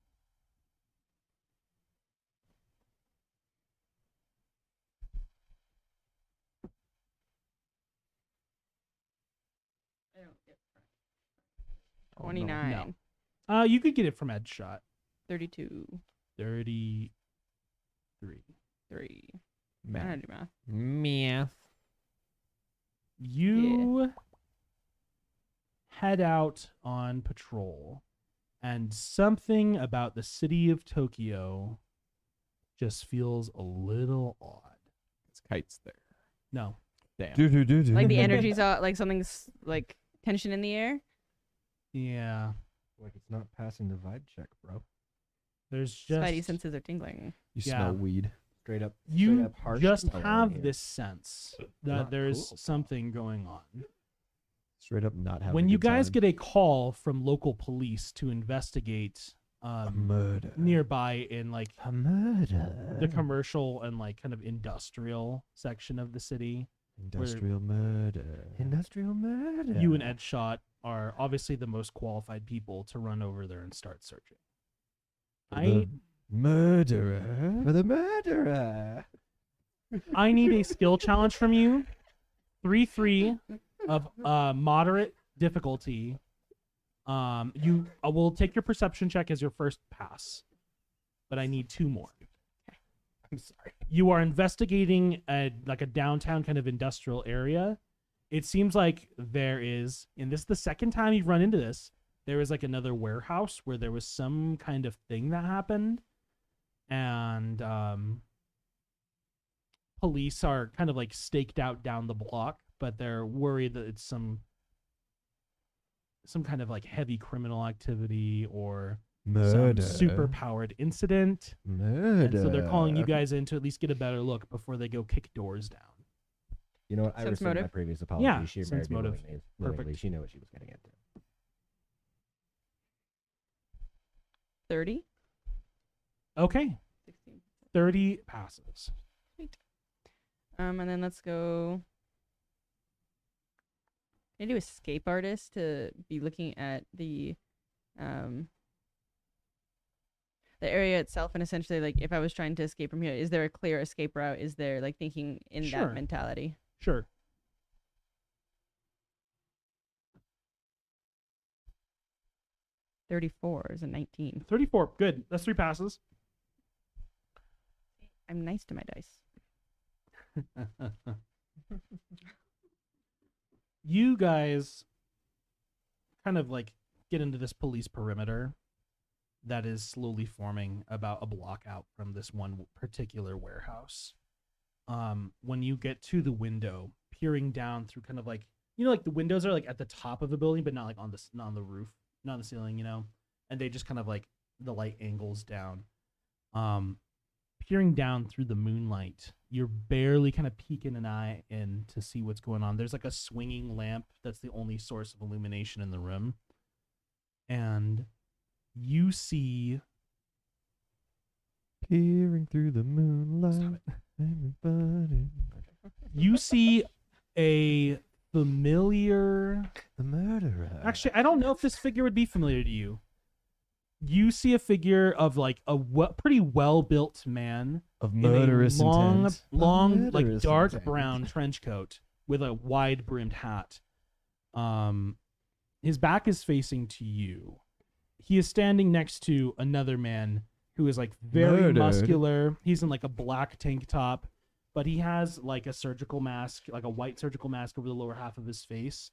Oh, no. 29. You could get it from Headshot. 32. 33. 3. I Math. don't do math. Math. You head out on patrol, and something about the city of Tokyo just feels a little odd. It's Kite's there. No. Damn. Like the energy's out, like something's like tension in the air. Yeah. Like it's not passing the vibe check, bro. There's just Spidey senses are tingling. You Yeah. smell weed. Straight up. you straight up harsh just smell have in here. this sense that Not there's cool. something going on. Straight up not having When a you good guys time. get a call from local police to investigate a murder. nearby in like A murder. the commercial and like kind of industrial section of the city, Industrial murder. Industrial murder. you and Ed Shot are obviously the most qualified people to run over there and start searching. The murderer. For the murderer. I need a skill challenge from you. 3-3 of moderate difficulty. You will take your perception check as your first pass, but I need 2 more. I'm sorry. You are investigating a downtown kind of industrial area. It seems like there is, and this is the second time you've run into this, there is like another warehouse where there was some kind of thing that happened, and police are kind of like staked out down the block, but they're worried that it's some kind of like heavy criminal activity or Murder. some super powered incident. Murder. And so they're calling you guys in to at least get a better look before they go kick doors down. You know what? I Sense rescind my motive. previous apology. Yeah, She sense married me motive. willingly. Perfect. She knew what she was getting into. 30. Okay, 16. 30 passes. And then let's go. Can I do escape artist to be looking at the area itself, and essentially like if I was trying to escape from here, is there a clear escape route? Is there like thinking in Sure. that mentality? Sure. $34 is a 19. 34. Good. That's 3 passes. I'm nice to my dice. You guys kind of like get into this police perimeter that is slowly forming about a block out from this one particular warehouse. When you get to the window, peering down through kind of like, you know, like the windows are like at the top of a building, but not like on not on the roof, not on the ceiling, you know, and they just kind of like the light angles down. Peering down through the moonlight, you're barely kind of peeking an eye in to see what's going on. There's like a swinging lamp that's the only source of illumination in the room. And you see Peering through the Stop moonlight. Everybody. a familiar. The murderer. Actually, I don't know if this figure would be familiar to you. You see a figure of like a pretty well-built man of in a murderous long, intent. long, like Murderous dark intent. brown trench coat with a wide-brimmed hat. His back is facing to you. He is standing next to another man who is like very Murdered. muscular. He's in like a black tank top, but he has like a surgical mask, like a white surgical mask over the lower half of his face.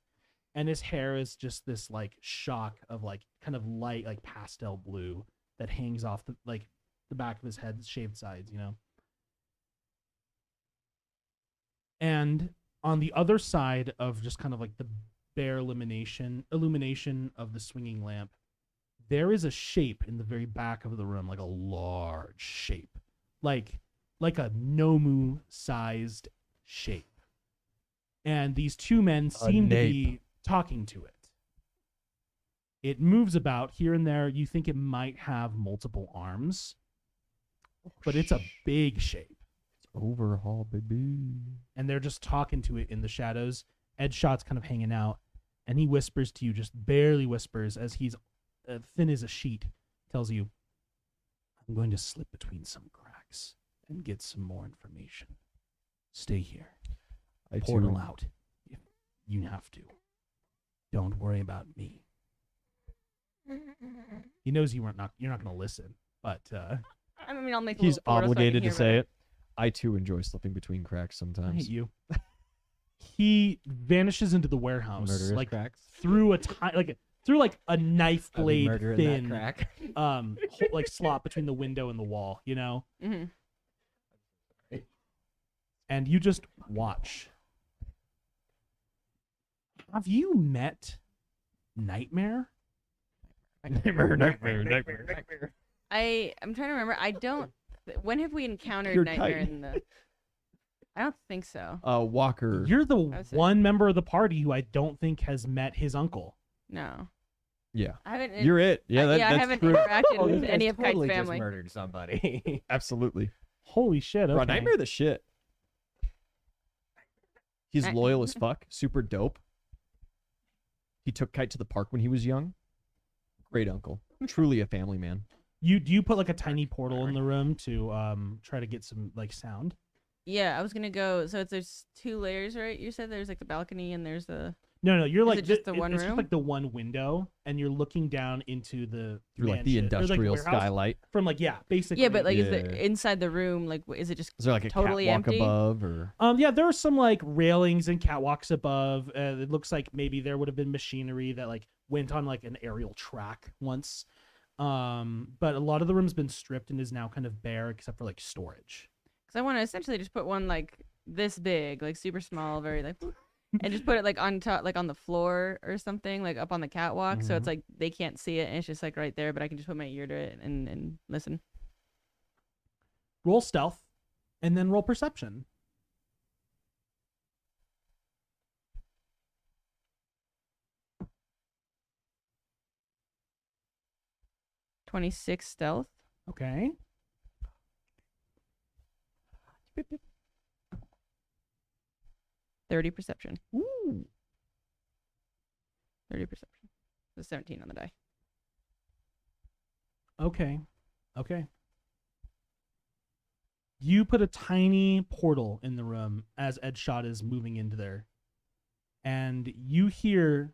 And his hair is just this like shock of like kind of light, like pastel blue that hangs off the back of his head, shaved sides, you know. And on the other side of just kind of like the bare illumination of the swinging lamp, there is a shape in the very back of the room, like a large shape, like a Nomu sized shape. And these two men seem to be talking to it. It moves about here and there. You think it might have multiple arms, but it's a big shape. Overhaul, baby. and they're just talking to it in the shadows. Ed Shot's kind of hanging out, and he whispers to you, just barely whispers, as he's thin as a sheet, tells you, I'm going to slip between some cracks and get some more information. Stay here. Portal out if you have to. Don't worry about me. He knows you're not going to listen, but I mean, I'll make. He's a little portal so I can obligated to hear say better. it. I too enjoy slipping between cracks I sometimes. hate you. He vanishes into the warehouse, Murderous like cracks. through a knife I'd be blade murdering thin that crack. like slot between the window and the wall, you know? Mhm. And you just watch. Have you met Nightmare? Nightmare. I'm trying to remember. I don't. When have we encountered Pure Nightmare Kite. in the? I don't think so. Walker. You're the would say- one member of the party who I don't think has met his uncle. No, Yeah. I haven't. You're it. Yeah, I that's haven't true. interacted Oh, with you any guys of Kite's totally just family. murdered somebody. Absolutely. Holy shit! Bro, Okay. Nightmare the shit. He's I- loyal as fuck. Super dope. He took Kite to the park when he was young. Great uncle. Truly a family man. Do you put like a tiny portal in the room to try to get some like sound? Yeah, I was gonna go. So there's 2 layers, right? You said there's like the balcony and there's the. No, you're Is like it just the one it's just room? like the one window, and you're looking down into the Through like the mansion- or, industrial warehouse skylight. from basically. Yeah, but like, is Yeah. the inside the room like? Is it just? Is there like a Totally catwalk empty? above or Yeah, there are some like railings and catwalks above. It looks like maybe there would have been machinery that like went on like an aerial track once. But a lot of the room's been stripped and is now kind of bare except for like storage. Because I want to essentially just put one like this big, like super small, very like, and just put it like on top, like on the floor or something, like up on the catwalk, so it's like they can't see it, and it's just like right there, but I can just put my ear to it and listen. Roll stealth, and then roll perception. .26 stealth. Okay. 30 perception. Ooh. 30 perception. So 17 on the die. Okay. You put a tiny portal in the room as Ed Shot is moving into there. And you hear,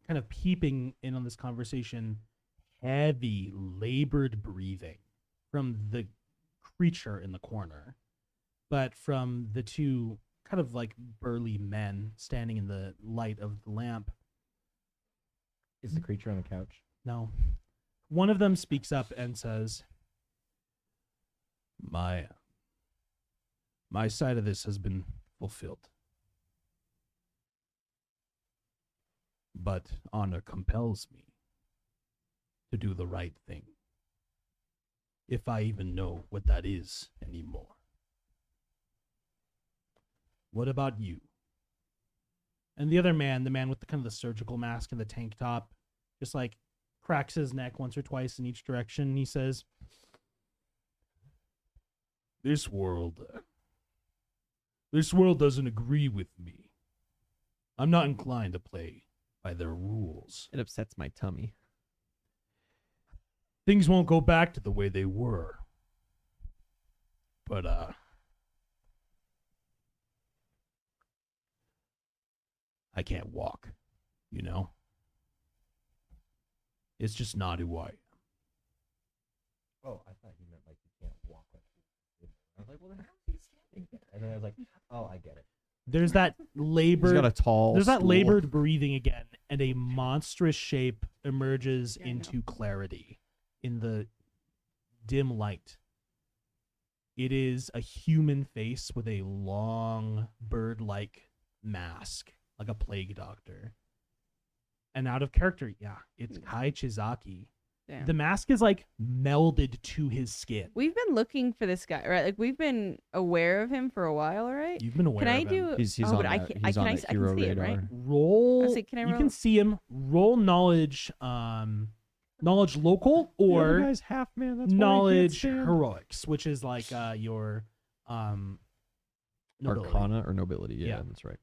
kind of peeping in on this conversation, heavy, labored breathing from the creature in the corner. But from the 2 kind of like burly men standing in the light of the lamp, Is the creature on the couch? no. One of them speaks up and says, My side of this has been fulfilled. But honor compels me to do the right thing. If I even know what that is anymore. What about you? And the other man, the man with the kind of the surgical mask and the tank top, just like cracks his neck once or twice in each direction. He says, This world doesn't agree with me. I'm not inclined to play by their rules. it upsets my tummy. Things won't go back to the way they were. But, I can't walk, you know? It's just not who I am. Oh, I thought you meant like you can't walk. I was like, well, then how is he standing there? And then I was like, oh, I get it. There's that He's labored got a tall There's that stool. labored breathing again, and a monstrous shape emerges into clarity in the dim light. It is a human face with a long bird-like mask, like a plague doctor. And out of character, yeah, it's Kai Chizaki. Damn. The mask is like melded to his skin. We've been looking for this guy, right? Like we've been aware of him for a while, right? You've been aware Can I of him. do? He's oh, on but I that, can. he's on that I hero can see it, radar. right? Roll. Let's see, can I you roll? can see him. Roll knowledge. Knowledge local The other or guy's half man. That's why I can't knowledge stand. heroics, which is like your nobility. Arcana or nobility? Yeah, Yeah. that's right.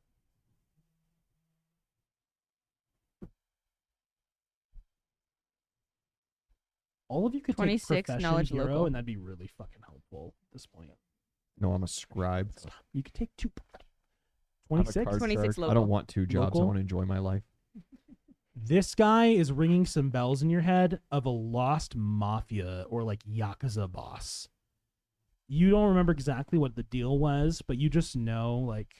All of you could take 26 profession knowledge hero, local. and that'd be really fucking helpful at this point. No, I'm a scribe. You could take 2. I'm a 26. card 26 shark. I local. don't want 2 jobs. Local? I want to enjoy my life. This guy is ringing some bells in your head of a lost mafia or like Yakuza boss. You don't remember exactly what the deal was, but you just know like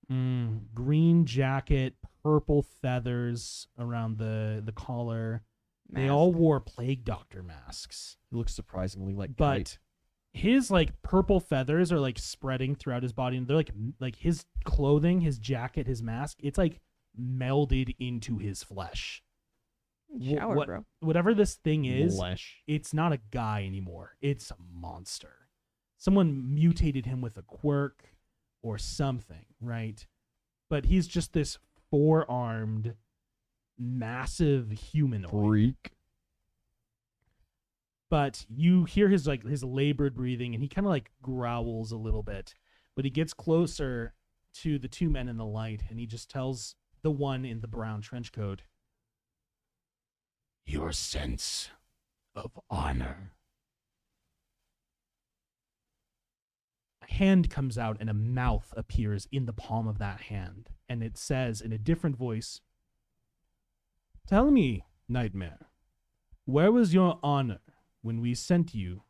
green jacket, purple feathers around the collar. They all wore plague doctor masks. He looks surprisingly like But Kite. his like purple feathers are like spreading throughout his body, and they're like his clothing, his jacket, his mask, it's like melded into his flesh. Shower, bro. Whatever this thing is, Flesh. it's not a guy anymore. It's a monster. Someone mutated him with a quirk or something, right? But he's just this 4-armed, massive humanoid. Freak. But you hear his labored breathing, and he kind of like growls a little bit. But he gets closer to the 2 men in the light, and he just tells the one in the brown trench coat, "Your sense of honor." A hand comes out and a mouth appears in the palm of that hand, and it says in a different voice, "Tell me, Nightmare, where was your honor when we sent you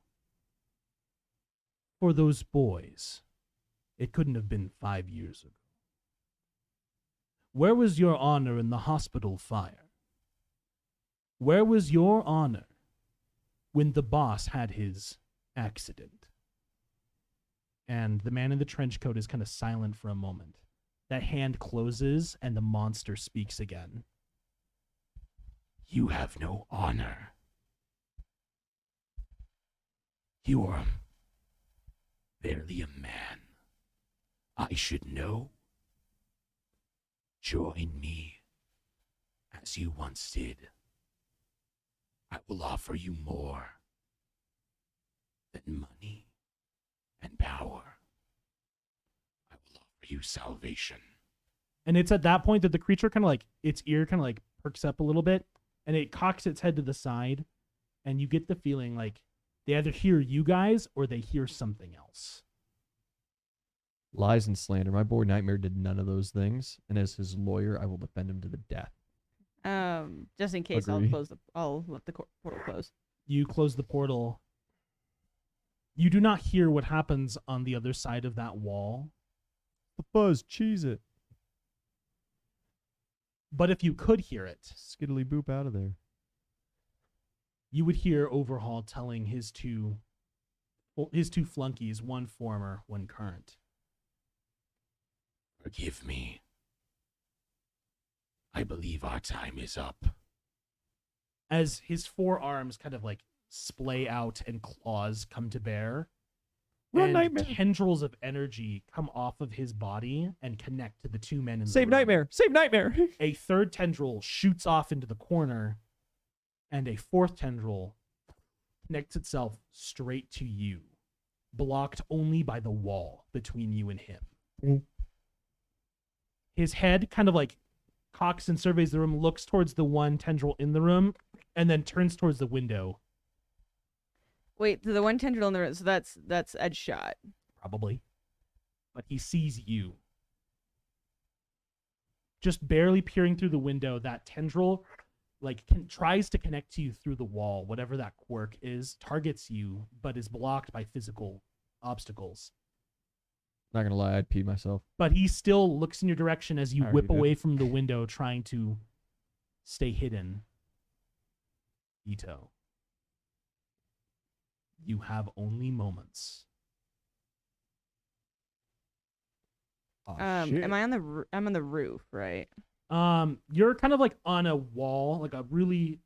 for those boys? It couldn't have been 5 years ago. Where was your honor in the hospital fire? Where was your honor when the boss had his accident?" And the man in the trench coat is kind of silent for a moment. That hand closes and the monster speaks again. "You have no honor. You are barely a man. I should know. Join me as you once did. I will offer you more than money and power. I will offer you salvation." And it's at that point that the creature kind of like, its ear kind of like perks up a little bit, and it cocks its head to the side, and you get the feeling like they either hear you guys or they hear something else. Lies and slander. My boy Nightmare did none of those things, and as his lawyer, I will defend him to the death. Just in case, Agree. I'll let the portal close. You close the portal. You do not hear what happens on the other side of that wall. The buzz, cheese it. But if you could hear it, Skiddly boop out of there. you would hear Overhaul telling his two flunkies, one former, one current, "Forgive me. I believe our time is up." As his 4 arms kind of like splay out and claws come to bear, Run, and Nightmare. tendrils of energy come off of his body and connect to the 2 men in the Save room. Nightmare! Save Nightmare! A 3rd tendril shoots off into the corner, and a 4th tendril connects itself straight to you, blocked only by the wall between you and him. His head kind of like cocks and surveys the room, looks towards the one tendril in the room, and then turns towards the window. Wait, the one tendril in the room. So that's edge shot. Probably. But he sees you. Just barely peering through the window, that tendril tries to connect to you through the wall, whatever that quirk is, targets you, but is blocked by physical obstacles. Not gonna lie, I'd pee myself. But he still looks in your direction as you I whip already did. away from the window, trying to stay hidden. Ito. You have only moments. Am I on the? I'm on the roof, right? You're kind of like on a wall, like a really,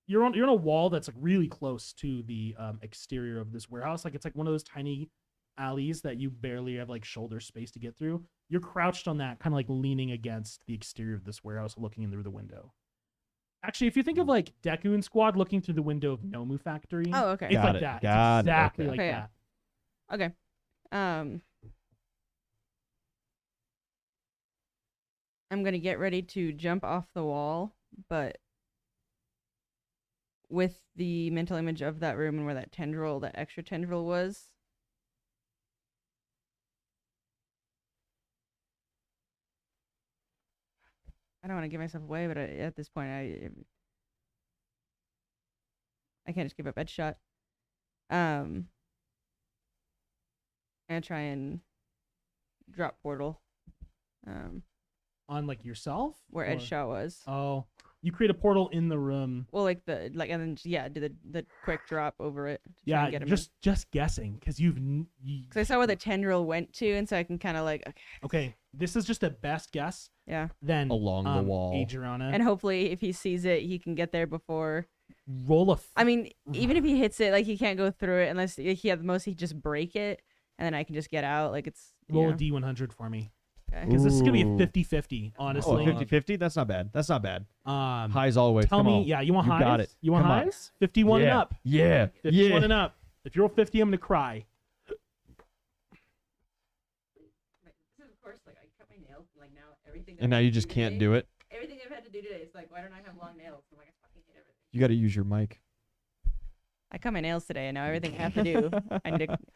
you're on a wall that's like really close to the exterior of this warehouse. Like it's like one of those tiny alleys that you barely have like shoulder space to get through. You're crouched on that, kind of like leaning against the exterior of this warehouse, looking in through the window. Actually, if you think of like Deku and Squad looking through the window of Nomu Factory, Oh, okay. it's Got like it, that. got It's it, exactly okay. like Okay, yeah. that. I'm gonna get ready to jump off the wall, but with the mental image of that room and where that extra tendril was. I don't want to give myself away, but at this point, I can't just give up edge shot. I'm gonna try and drop portal. On like yourself? Where or- edge shot was. Oh, you create a portal in the room. Well, and then do the quick drop over it. To try Yeah, and get him just guessing because because because I saw where the tendril went to, and so I can kind of like okay, this is just a best guess. yeah. Then Along the wall. Adriana, And hopefully, if he sees it, he can get there before. roll a. I mean, even if he hits it, like he can't go through it unless he at the most he just break it, and then I can just get out. Like it's roll you a D100 for me know. Okay. because this is gonna be a Ooh. 50-50, Oh, honestly. 50-50? That's not bad. That's not bad. Um, Highs always. tell Come me, on. yeah, you want You highs? got it. You want Come on. highs? 51 and Yeah. up. Yeah. 51 Yeah. and up. If you roll 50, I'm gonna cry. Of course, like I cut my nails, and like now everything. And now you just can't do it. Everything I've had to do today is like, why don't I have long nails? I'm like, I fucking hate everything. You got to use your mic. I cut my nails today, and now everything I have to do,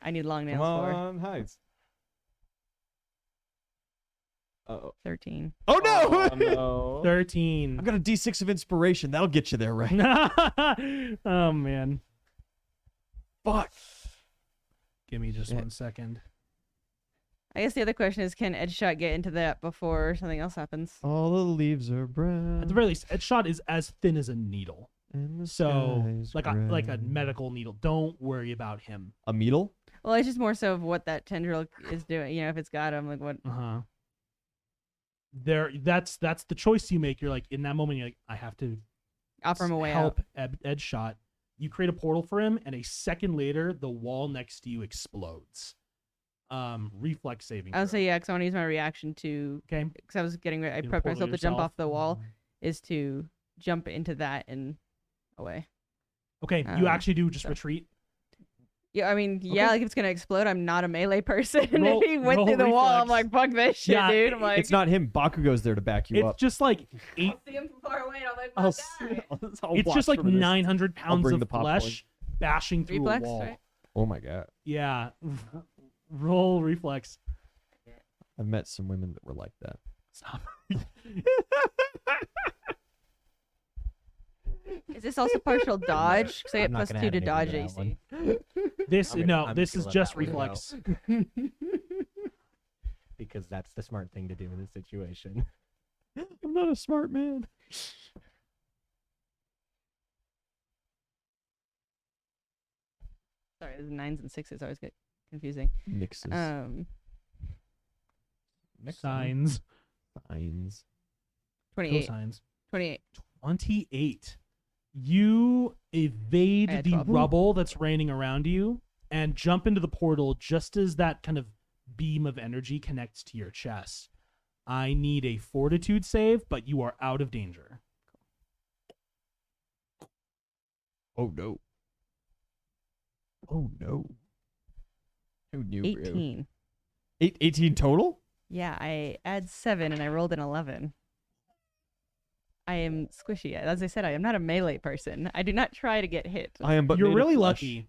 I need long nails for. Highs. Uh-oh. 13. Oh no! no. 13. I've got a D6 of inspiration. That'll get you there, right? Oh man. Fuck. Give me just Yeah. 1 second. I guess the other question is, can edge shot get into that before something else happens? All the leaves are brown. At the very least, Edge Shot is as thin as a needle. and the So sky's like a gray. medical needle. Don't worry about him. A needle? Well, it's just more so of what that tendril is doing. You know, if it's got him, like what? Uh-huh. That's the choice you make. You're like in that moment you're like, I have to Offer him a way out. help Edge Shot. You create a portal for him, and a second later the wall next to you explodes. Reflex saving. I'll throw. say yeah, because I want to use my reaction to, Okay. because I was getting ready. I You prepped portal myself to jump yourself. off the wall. Is to jump into that and away. Okay, you Um, actually do just so- retreat. Yeah, I mean, yeah, Okay. like if it's gonna explode, I'm not a melee person. Roll- If he went roll through the wall, I'm reflex. like, fuck this shit, Yeah, dude. I'm like, It's not him. Bakugo's there to back you It's up. just like eight. I'll see him from far away, and I'm like, I'll fuck s- that. I'll It's watch just like from a distance. 900 pounds bring of the popcorn. flesh bashing through Reflex, a wall. right? Oh my god. Yeah. Roll reflex. I've met some women that were like that. Stop. Is this also partial dodge? Because I get I'm not plus gonna 2 add to anything dodge to that AC. one. This I'm no, I'm this gonna is let just that one go. reflex. Because that's the smart thing to do in this situation. I'm not a smart man. Sorry, the 9s and 6s always get confusing. Mixes. Signs. Signs. 28. Cosines. 28. 28. You I evade had the 12. rubble that's raining around you and jump into the portal just as that kind of beam of energy connects to your chest. I need a fortitude save, but you are out of danger. Oh no. Oh no. Who knew? 18. 18 total? Yeah, I add 7 and I rolled an 11. I am squishy. As I said, I am not a melee person. I do not try to get hit. I am but You're made of really flesh. lucky.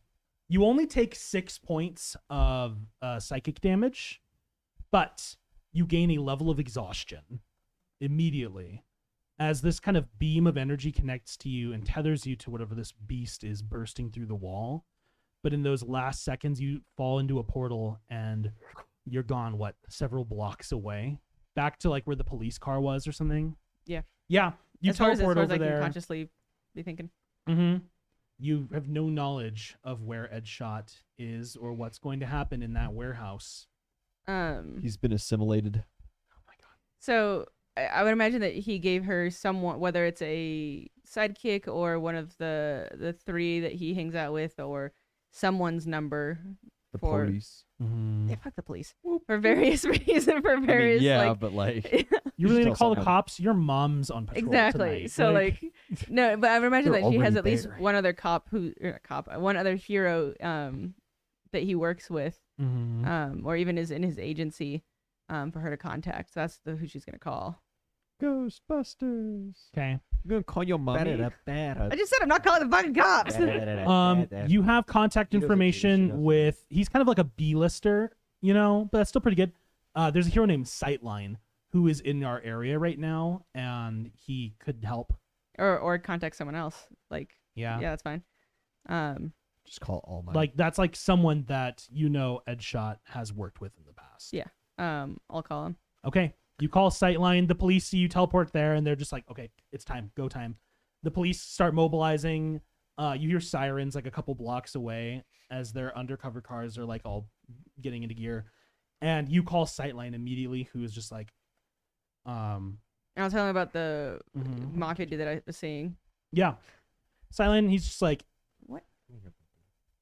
You only take 6 points of psychic damage, but you gain a level of exhaustion immediately as this kind of beam of energy connects to you and tethers you to whatever this beast is bursting through the wall. But in those last seconds, you fall into a portal and you're gone, several blocks away? Back to like where the police car was or something? Yeah. Yeah. You as far as teleport I over can there. consciously be thinking. Mm-hmm. You have no knowledge of where Edshot is or what's going to happen in that warehouse. He's been assimilated. Oh my god. So I would imagine that he gave her someone, whether it's a sidekick or one of the 3 that he hangs out with, or someone's number. The For- police. Yeah, fuck the police for various reasons. For various, I mean, yeah, like, but like You really should need to call the tell cops? Your mom's on patrol exactly. tonight. So like, no, but I would imagine They're that she has already at least there. one other one other hero that he works with, Mm-hmm. or even is in his agency, for her to contact. So that's who she's gonna call. Ghostbusters. Okay. I'm gonna call your mommy. I just said I'm not calling the fucking cops. You have contact He knows what it is, she knows information what it with. He's kind of like a B-lister, but that's still pretty good. There's a hero named Sightline who is in our area right now, and he could help. or contact someone else. Like, Yeah. yeah, that's fine. Just call all my. Like that's like someone that Edshot has worked with in the past. Yeah. I'll call him. Okay. You call Sightline. The police see you teleport there, and they're just like, okay, it's time. Go time. The police start mobilizing. You hear sirens like a couple blocks away as their undercover cars are like all getting into gear. And you call Sightline immediately, who is just like, And I'll tell him about the Mhm. mafia dude that I was seeing. yeah. Sightline, he's just like, What?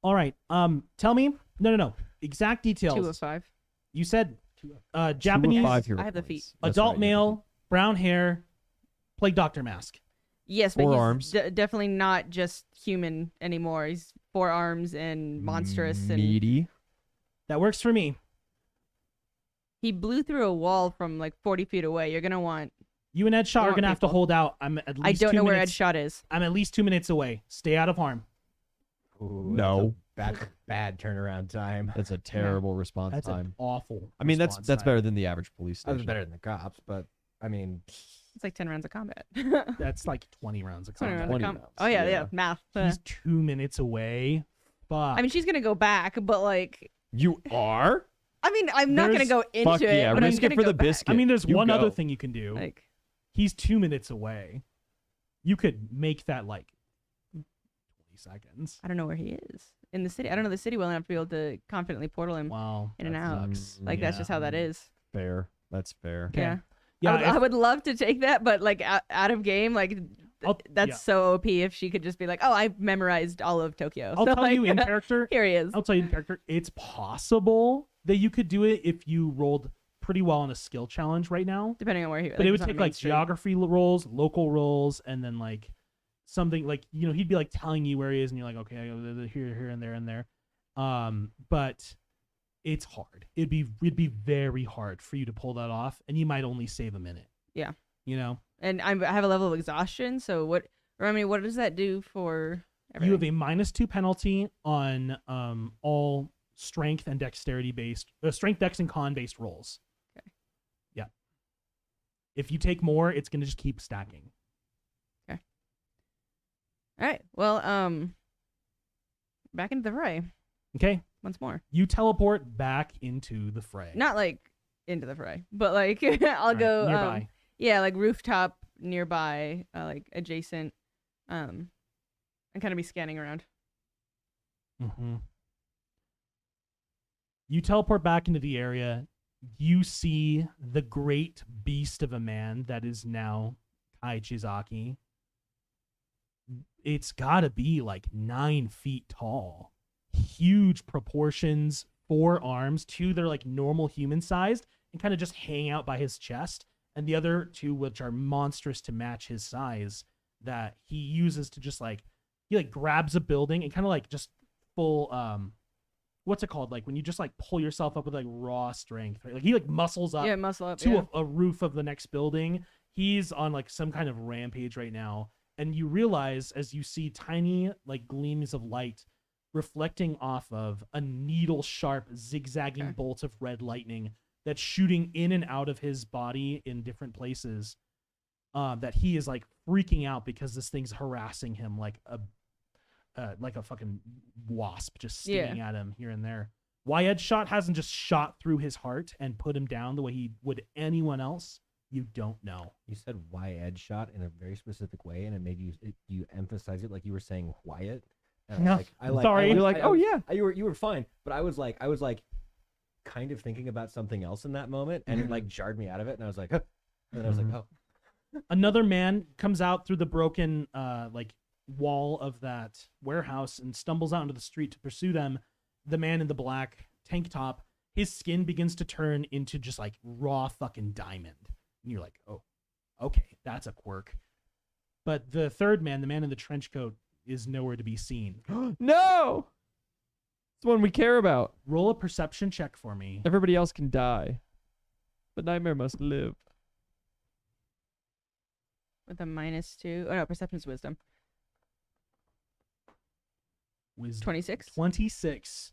all right, tell me. No. Exact details. 205. You said Japanese. Japanese, 5 hero I have the points. feet. That's adult right, you have the male, brown hair, plague doctor mask. Yes, but 4 he's arms. definitely not just human anymore. He's 4 arms and feet. monstrous, and Meaty. That works for me. he blew through a wall from like 40 feet away. You're gonna want. You and Edshot are want gonna have to people. hold out. I'm at least I don't 2 know where minutes. Edshot is. I'm at least 2 minutes away. Stay out of harm. Ooh, No. that's a bad turnaround time. That's a terrible response That's an time. awful. I mean, that's response time. better than the average police That station. was better than the cops, but I mean, It's like 10 rounds of combat. That's like 20 rounds of 20 combat. rounds of 20 combat. rounds, Oh yeah, yeah. yeah, math. He's 2 minutes away. Fuck. I mean, she's gonna go back, but like, You are? I mean, I'm not gonna There's- go into Fuck it. yeah, but I'm risk it gonna for go the back. biscuit. I mean, there's You one other go. thing you can do. Like, He's 2 minutes away. You could make that like 20 seconds. I don't know where he is in the city. I don't know the city well enough to be able to confidently portal him Wow. in and that out. sucks. Like that's Yeah. just how that is. Fair. That's fair. Okay. Yeah. Yeah. I would love to take that, but like out of game, like that's yeah. so OP if she could just be like, oh, I memorized all of Tokyo. I'll So, tell like, you in character. here he is. I'll tell you in character. It's possible that you could do it if you rolled pretty well on a skill challenge right now. Depending on where he. But it would he's on take Main like Street. geography rolls, local rolls, and then like something like he'd be like telling you where he is, and you're like, okay, I go here, and there, and there. But it's hard. It'd be very hard for you to pull that off, and you might only save a minute. Yeah. And I have a level of exhaustion. So what? Remind me, what does that do for you have everything? a -2 penalty on all strength and dexterity based, strength, dex, and con based rolls. Okay. Yeah. If you take more, it's gonna just keep stacking. All right. Well, back into the fray Okay. once more. You teleport back into the fray. Not like into the fray, but like I'll Right, go nearby. yeah, like rooftop nearby, like adjacent, and kind of be scanning around. Mm-hmm. You teleport back into the area. You see the great beast of a man that is now Kai Chizaki. It's got to be like 9 feet tall. Huge proportions, 4 arms, 2 that are like normal human sized and kind of just hang out by his chest, and the other 2 which are monstrous to match his size that he uses to just like he like grabs a building and kind of like just full what's it called, like when you just like pull yourself up with like raw strength, right? Like he like muscles up Yeah, muscle up. to Yeah. a roof of the next building. He's on like some kind of rampage right now, and you realize as you see tiny like gleams of light reflecting off of a needle sharp zigzagging Okay. bolt of red lightning that's shooting in and out of his body in different places, that he is like freaking out because this thing's harassing him like a fucking wasp just stinging at him here and there. Why Edshot hasn't just shot through his heart and put him down the way he would anyone else, you don't know. you said why Ed shot in a very specific way, and it made you emphasize it like you were saying Wyatt. And No, sorry. You're like, oh yeah. you were fine, but I was like kind of thinking about something else in that moment, and it like jarred me out of it, and I was like, huh. And then I was like, oh, Another man comes out through the broken like wall of that warehouse and stumbles out into the street to pursue them. The man in the black tank top, his skin begins to turn into just like raw fucking diamond. And you're like, oh, okay, that's a quirk. But the third man, the man in the trench coat, is nowhere to be seen. No. It's one we care about. Roll a perception check for me. Everybody else can die, but Nightmare must live. With a -2. Oh no, perception's wisdom. Wisdom. 26. 26.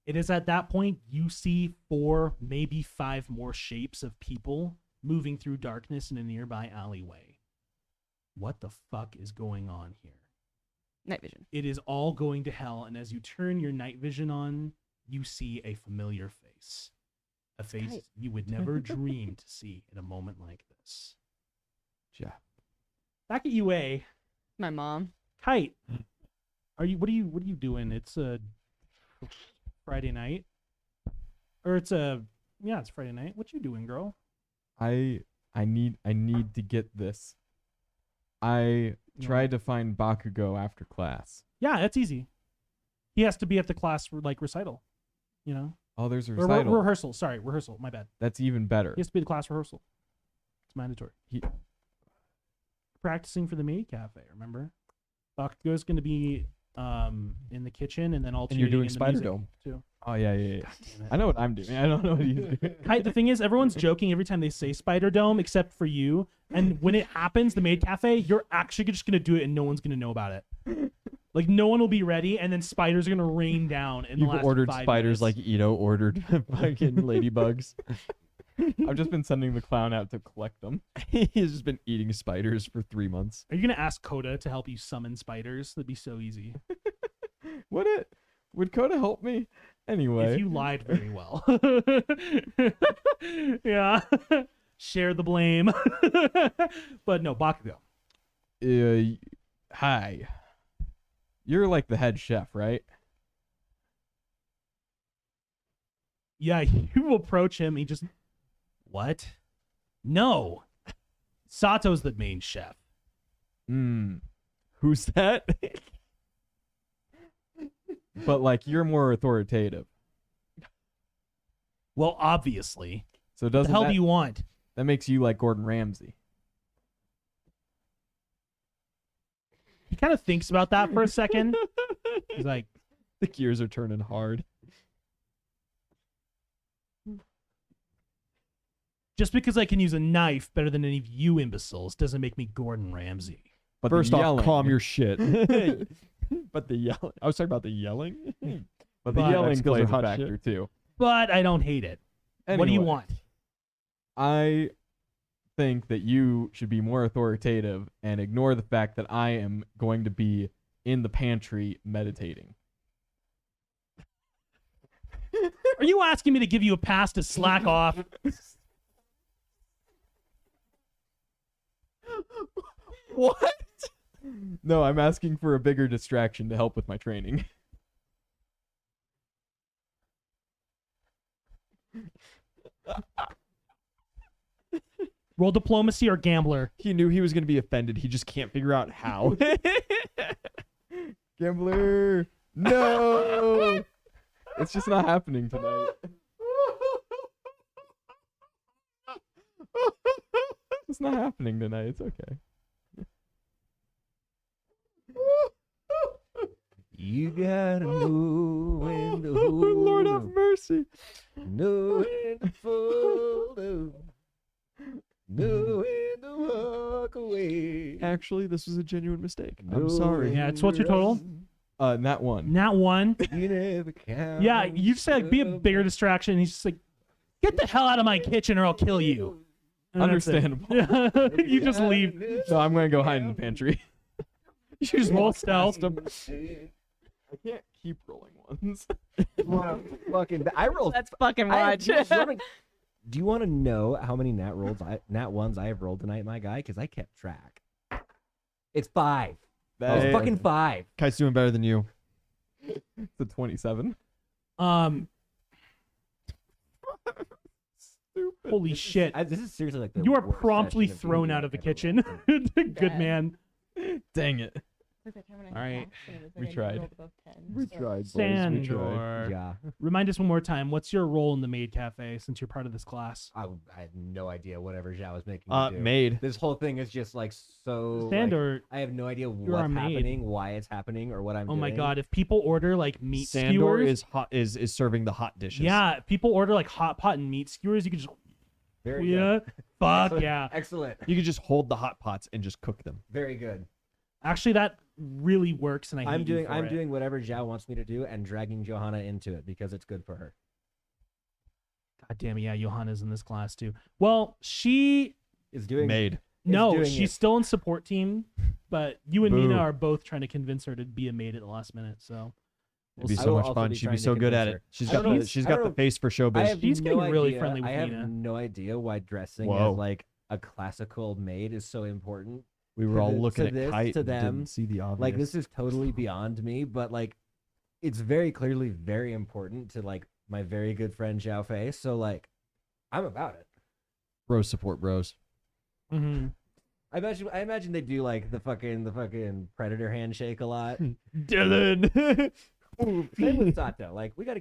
It is at that point you see 4, maybe 5 more shapes of people moving through darkness in a nearby alleyway. What the fuck is going on here? Night vision. It is all going to hell, and as you turn your night vision on, you see a familiar face. A face Kite. you would never dream to see in a moment like this. Yeah. Back at UA, My mom. Kite. What are you doing? It's a Friday night. Or it's Friday night. What you doing, girl? I need to get this. I tried to find Bakugo after class. Yeah, it's easy. He has to be at the class recital, you know? Oh, there's a Or recital. rehearsal. Sorry, rehearsal. My bad. That's even better. He has to be at the class rehearsal. It's mandatory. Practicing for the maid cafe, remember? Bakugo's going to be in the kitchen, and then all And you're doing Spider Dome too. Oh yeah. Damn it. I know what I'm doing. I don't know what he's doing. Kite, the thing is, everyone's joking every time they say Spider Dome, except for you. And when it happens, the maid cafe, you're actually just gonna do it, and no one's gonna know about it. Like no one will be ready, and then spiders are gonna rain down in the You've last ordered 5 spiders minutes. like Ito ordered fucking ladybugs. I've just been sending the clown out to collect them. He's just been eating spiders for 3 months. Are you gonna ask Coda to help you summon spiders? That'd be so easy. Would Coda help me? Anyway. If you lied very well. Yeah. Share the blame. But no, Bakugo. Hi. You're like the head chef, right? Yeah, you approach him. He just, what? No. Sato's the main chef. Who's that? But like you're more authoritative. Well, obviously. So What the doesn't hell that, do you want? that makes you like Gordon Ramsay? He kind of thinks about that for a second. He's like, The gears are turning hard. just because I can use a knife better than any of you imbeciles doesn't make me Gordon Ramsay. But the First off, yelling- calm your shit. But the yelling. I was talking about the yelling. But the But- yelling Skills are plays a hot factor shit. too. But I don't hate it. What do you Anyway, want? I think that you should be more authoritative and ignore the fact that I am going to be in the pantry meditating. Are you asking me to give you a pass to slack off? What? No, I'm asking for a bigger distraction to help with my training. Roll diplomacy or gambler. He knew he was going to be offended. He just can't figure out how. Gambler! No! It's just not happening tonight. It's not happening tonight. It's okay. You gotta know when to hold Lord have 'em, mercy. know when to fold 'em, know when to walk away. Actually, this was a genuine mistake. know I'm sorry. Yeah, it's what's your total? Nat one. Nat 1. You never count. Yeah, you say like be a bigger distraction. And he's just like, get the hell out of my kitchen or I'll kill you. And that's it. Understandable. You just leave. No, I'm gonna go hide in the pantry. You just roll stealth. I can't keep rolling ones. Fucking, I rolled. Let's fucking I- watch. Do you want to know how many nat ones I have rolled tonight, my guy? Because I kept track. It's 5. That It's fucking 5. Kite's doing better than you. It's a 27. Holy shit. This is seriously like the You are worst promptly session of thrown D&D out of the I've ever kitchen. rolled. Good man. Dang it. All right. We tried. We tried, boys. We tried. Sandor, Yeah. remind us one more time. What's your role in the maid cafe since you're part of this class? I had no idea whatever Zhao was making me do. Maid. This whole thing is just like so. like, Sandor, I have no idea our what's maid. happening, why it's happening, or what I'm oh doing. my god, if people order like meat Sandor skewers, is hot. Is serving the hot dishes. yeah, if people order like hot pot and meat skewers, you can just Very yeah, good. fuck Excellent. yeah. Excellent. You could just hold the hot pots and just cook them. Very good. Actually, that really works, and I'm doing whatever Zhao wants me to do and dragging Johanna into it because it's good for her. God damn it, yeah, Johanna's in this class too. Well, she Is doing Maid. no, doing she's it. still in support team, but you and Boo. Nina are both trying to convince her to be a maid at the last minute. So It'd be I so will much also fun. be She'd be trying to so good at convince it. her. She's I got don't know- she's I got don't the know- face for I showbiz. have She's no getting really idea- friendly with I have Nina. no idea why dressing Whoa. as like a classical maid is so important. We were to all the- looking to at this, Kite to and them, didn't see the obvious. Like this is totally beyond me, but like it's very clearly very important to like my very good friend Zhao Fei. So like I'm about it. bros support bros. mhm. I imagine they do like the fucking predator handshake a lot. Dylan. Same with Sato. Like we just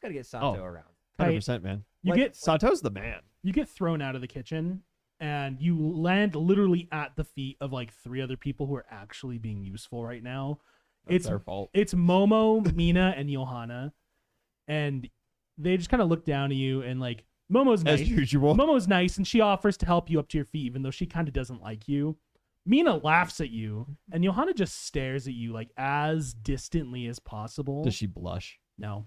gotta get Sato Oh. around. 100%, man. You Like, get Sato's the man. you get thrown out of the kitchen and you land literally at the feet of like 3 other people who are actually being useful right now. That's our fault. It's Momo, Mina, and Johanna, and they just kind of look down at you and like Momo's As nice. usual. Momo's nice and she offers to help you up to your feet even though she kind of doesn't like you. Mina laughs at you and Johanna just stares at you like as distantly as possible. Does she blush? No.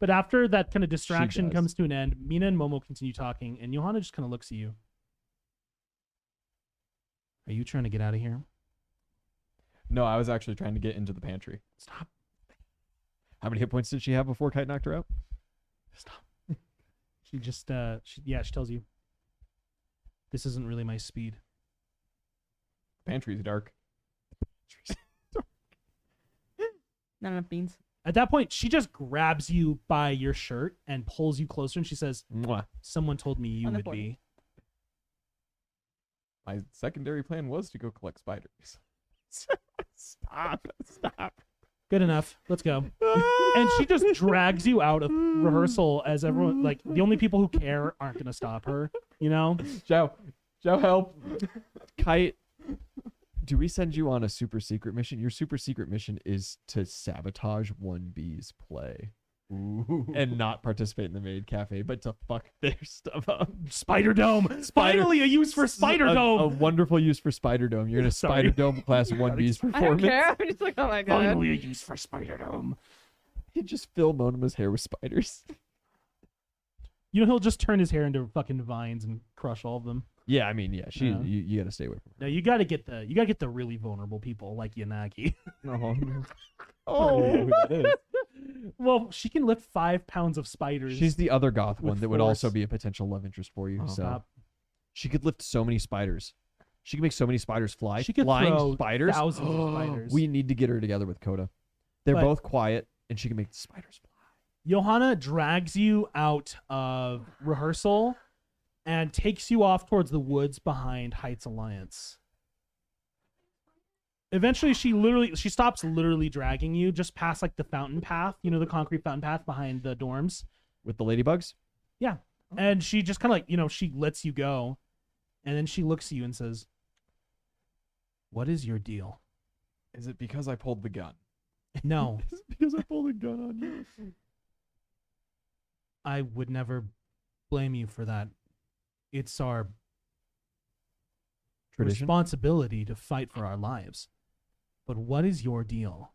But after that kind of distraction does. comes to an end, Mina and Momo continue talking, and Johanna just kind of looks at you. Are you trying to get out of here? No, I was actually trying to get into the pantry. Stop. How many hit points did she have before Kite knocked her out? Stop. She just, she tells you, this isn't really my speed. The pantry's dark. Not enough beans. At that point, she just grabs you by your shirt and pulls you closer, and she says, Mwah. someone told me you On the would board. be. My secondary plan was to go collect spiders. Stop. Good enough. Let's go. And she just drags you out of rehearsal as everyone, like, the only people who care aren't going to stop her, you know? Joe, help. Kite, do we send you on a super secret mission? Your super secret mission is to sabotage 1B's play. And not participate in the maid cafe, but to fuck their stuff up. Spider Dome. Finally, a use for Spider A Dome. wonderful use for Spider Dome. You're gonna Sorry. Spider Dome class 1B's I don't performance. care. I'm just like, oh my god. Finally, a use for Spider Dome. You just fill Monima's hair with spiders. You know, he'll just turn his hair into fucking vines and crush all of them. Yeah, I mean, yeah, Yeah. you gotta stay away from No, you gotta get the really vulnerable people like Yanagi. her. Oh, who that is. Well, she can lift 5 pounds of spiders. She's the other goth one With that would also force. be a potential love interest for you. Oh, so stop. she could lift so many spiders. She could make so many spiders fly. She could Flying throw spiders. thousands of spiders. We need to get her together with Coda. They're But- both quiet, and she can make the spiders fly. Johanna drags you out of rehearsal and takes you off towards the woods behind Heights Alliance. Eventually, she stops literally dragging you just past like the fountain path, you know, the concrete fountain path behind the dorms. With the ladybugs? And she just kind of like, you know, she lets you go. And then she looks at you and says, "What is your deal?" Is it because I pulled the gun? No, It's because I pulled a gun on you. I would never blame you for that. It's our Tradition? responsibility to fight for our lives. But what is your deal?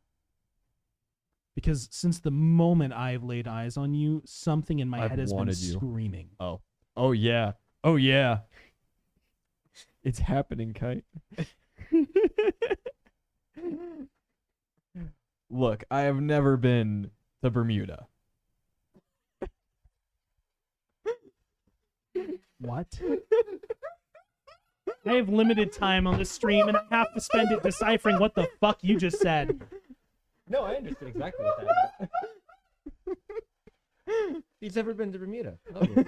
Because since the moment I've laid eyes on you, something in my I've head has been wanted you. screaming. Oh, yeah. Oh, yeah. It's happening, Kite. Look, I have never been to Bermuda. What? I have limited time on this stream and I have to spend it deciphering what the fuck you just said. No, I understood exactly what that meant. He's never been to Bermuda. Lovely.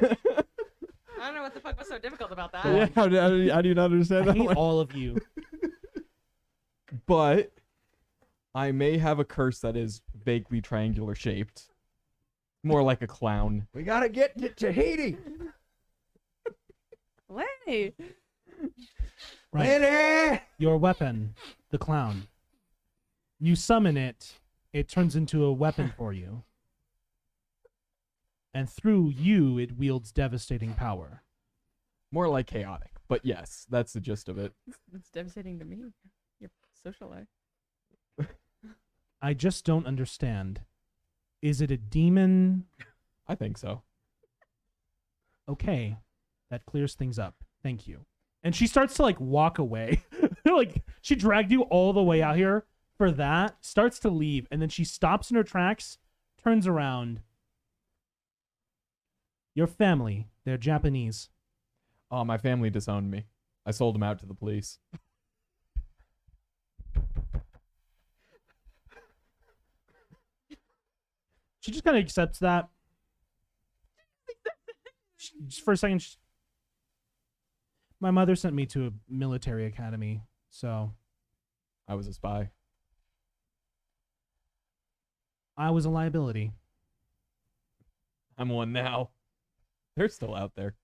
I don't know what the fuck was so difficult about that. Yeah, how do you not understand I that hate one? all of you. but I may have a curse that is vaguely triangular shaped. More like a clown. We gotta get to Tahiti. Way. Right. Lady! Your weapon, the clown. You summon it, it turns into a weapon for you. And through you, it wields devastating power. More like chaotic. But yes, that's the gist of it. It's devastating to me. Your social life. I just don't understand. Is it a demon? I think so. Okay, that clears things up. Thank you. And she starts to like walk away. Like she dragged you all the way out here for that, starts to leave, and then she stops in her tracks, turns around. Your family, they're Japanese. Oh, my family disowned me. I sold them out to the police. She just kind of accepts that. Just for a second, my mother sent me to a military academy, so I was a spy. I was a liability. I'm one now. They're still out there.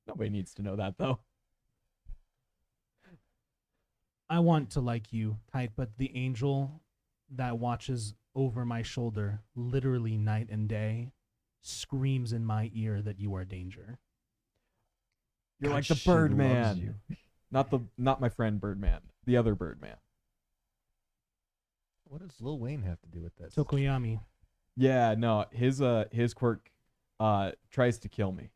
Nobody needs to know that, though. I want to like you, Kite, but the angel that watches over my shoulder, literally night and day, screams in my ear that you are danger. You're God, like the she loves Birdman. you. Not my friend Birdman. The other Birdman. What does Lil Wayne have to do with this? Tokoyami. Yeah, no, his quirk tries to kill me.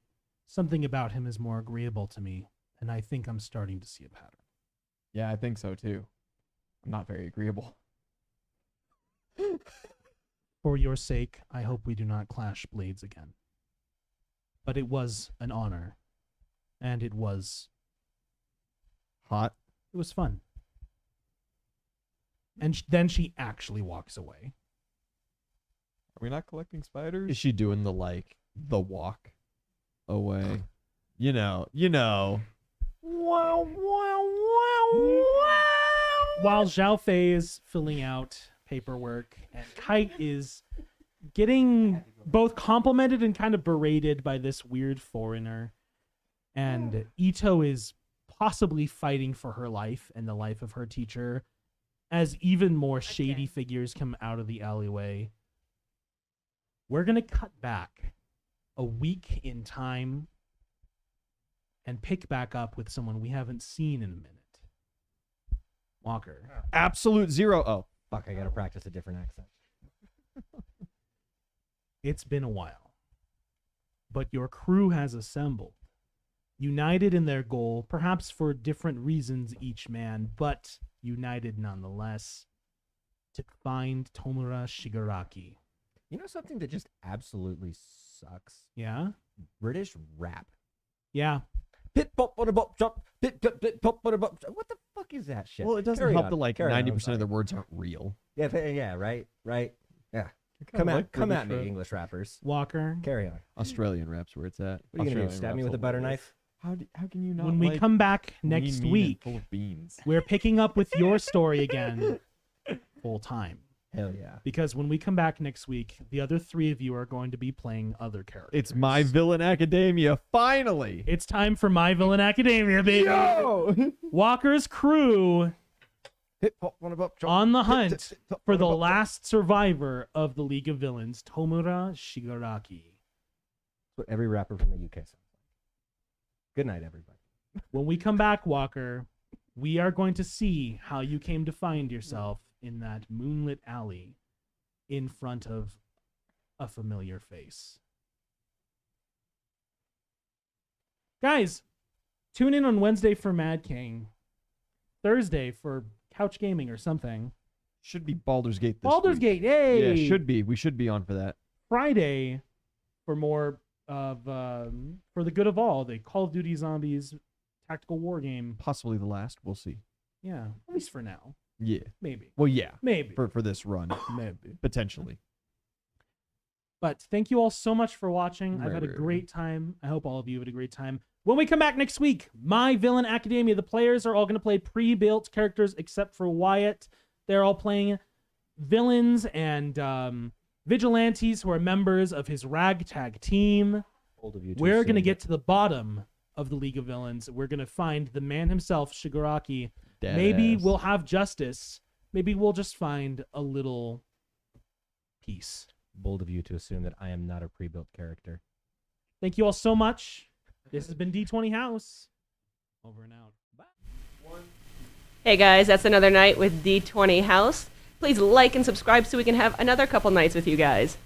Something about him is more agreeable to me, and I think I'm starting to see a pattern. Yeah, I think so too. I'm not very agreeable. For your sake, I hope we do not clash blades again. But it was an honor, and it was Hot. fun. And then she actually walks away. Are we not collecting spiders? Is she doing the walk away? You know. While Zhao Fei is filling out paperwork, and Kite is getting both complimented and kind of berated by this weird foreigner, and Ito is possibly fighting for her life and the life of her teacher, as even more shady figures come out of the alleyway. We're going to cut back a week in time and pick back up with someone we haven't seen in a minute. Walker. Absolute zero. Oh, Fuck, I gotta practice a different accent. It's been a while, but your crew has assembled, united in their goal, perhaps for different reasons each man, but united nonetheless, to find Tomura Shigaraki. You know something that just absolutely sucks? Yeah? British rap. Yeah. Pit pop on a bop chop. Pit pip pit pop on a bop chop. What the fuck is that shit? well, it doesn't Carry help on, that like carry on, 90% I'm of sorry. the words aren't real. Yeah, yeah, right. Yeah. I Come like at British me, rap. English rappers. Walker. Carry on. Australian rap's where it's at. What are you gonna do? Australian Stab me rap's with a butter hilarious. knife? How can you not? When we like come back lean, next mean, and week, full of beans. we're picking up with your story again full time. Hell yeah. Because when we come back next week, the other three of you are going to be playing other characters. It's My Villain Academia, finally. It's time for My Villain Academia, baby. Yo! Walker's crew Hip hop on a bop chop. on the Hip, hunt tip, tip, top for on a the bop chop. last survivor of the League of Villains, Tomura Shigaraki. That's what every rapper from the UK sounds like. Good night, everybody. When we come back, Walker, we are going to see how you came to find yourself in that moonlit alley in front of a familiar face. Guys, tune in on Wednesday for Mad King, Thursday for Couch Gaming or something. Should be Baldur's Gate this Baldur's week. Gate, hey! Yeah, should be. We should be on for that. Friday for more of For the Good of All, the Call of Duty Zombies tactical war game. Possibly the last. We'll see. Yeah, at least for now. Yeah. Maybe. Well, yeah. Maybe. For this run, Maybe. potentially. But thank you all so much for watching. I've had a Right. great time. I hope all of you had a great time. When we come back next week, My Villain Academia, the players are all going to play pre-built characters except for Wyatt. They're all playing villains and vigilantes who are members of his ragtag team. Bold of you to We're going to assume get to the bottom of the League of Villains. We're going to find the man himself, Shigaraki. Dead Maybe ass. we'll have justice. Maybe we'll just find a little peace. bold of you to assume that I am not a pre-built character. Thank you all so much. This has been D20 House. Over and out. Bye. Hey guys, that's another night with D20 House. Please like and subscribe so we can have another couple nights with you guys.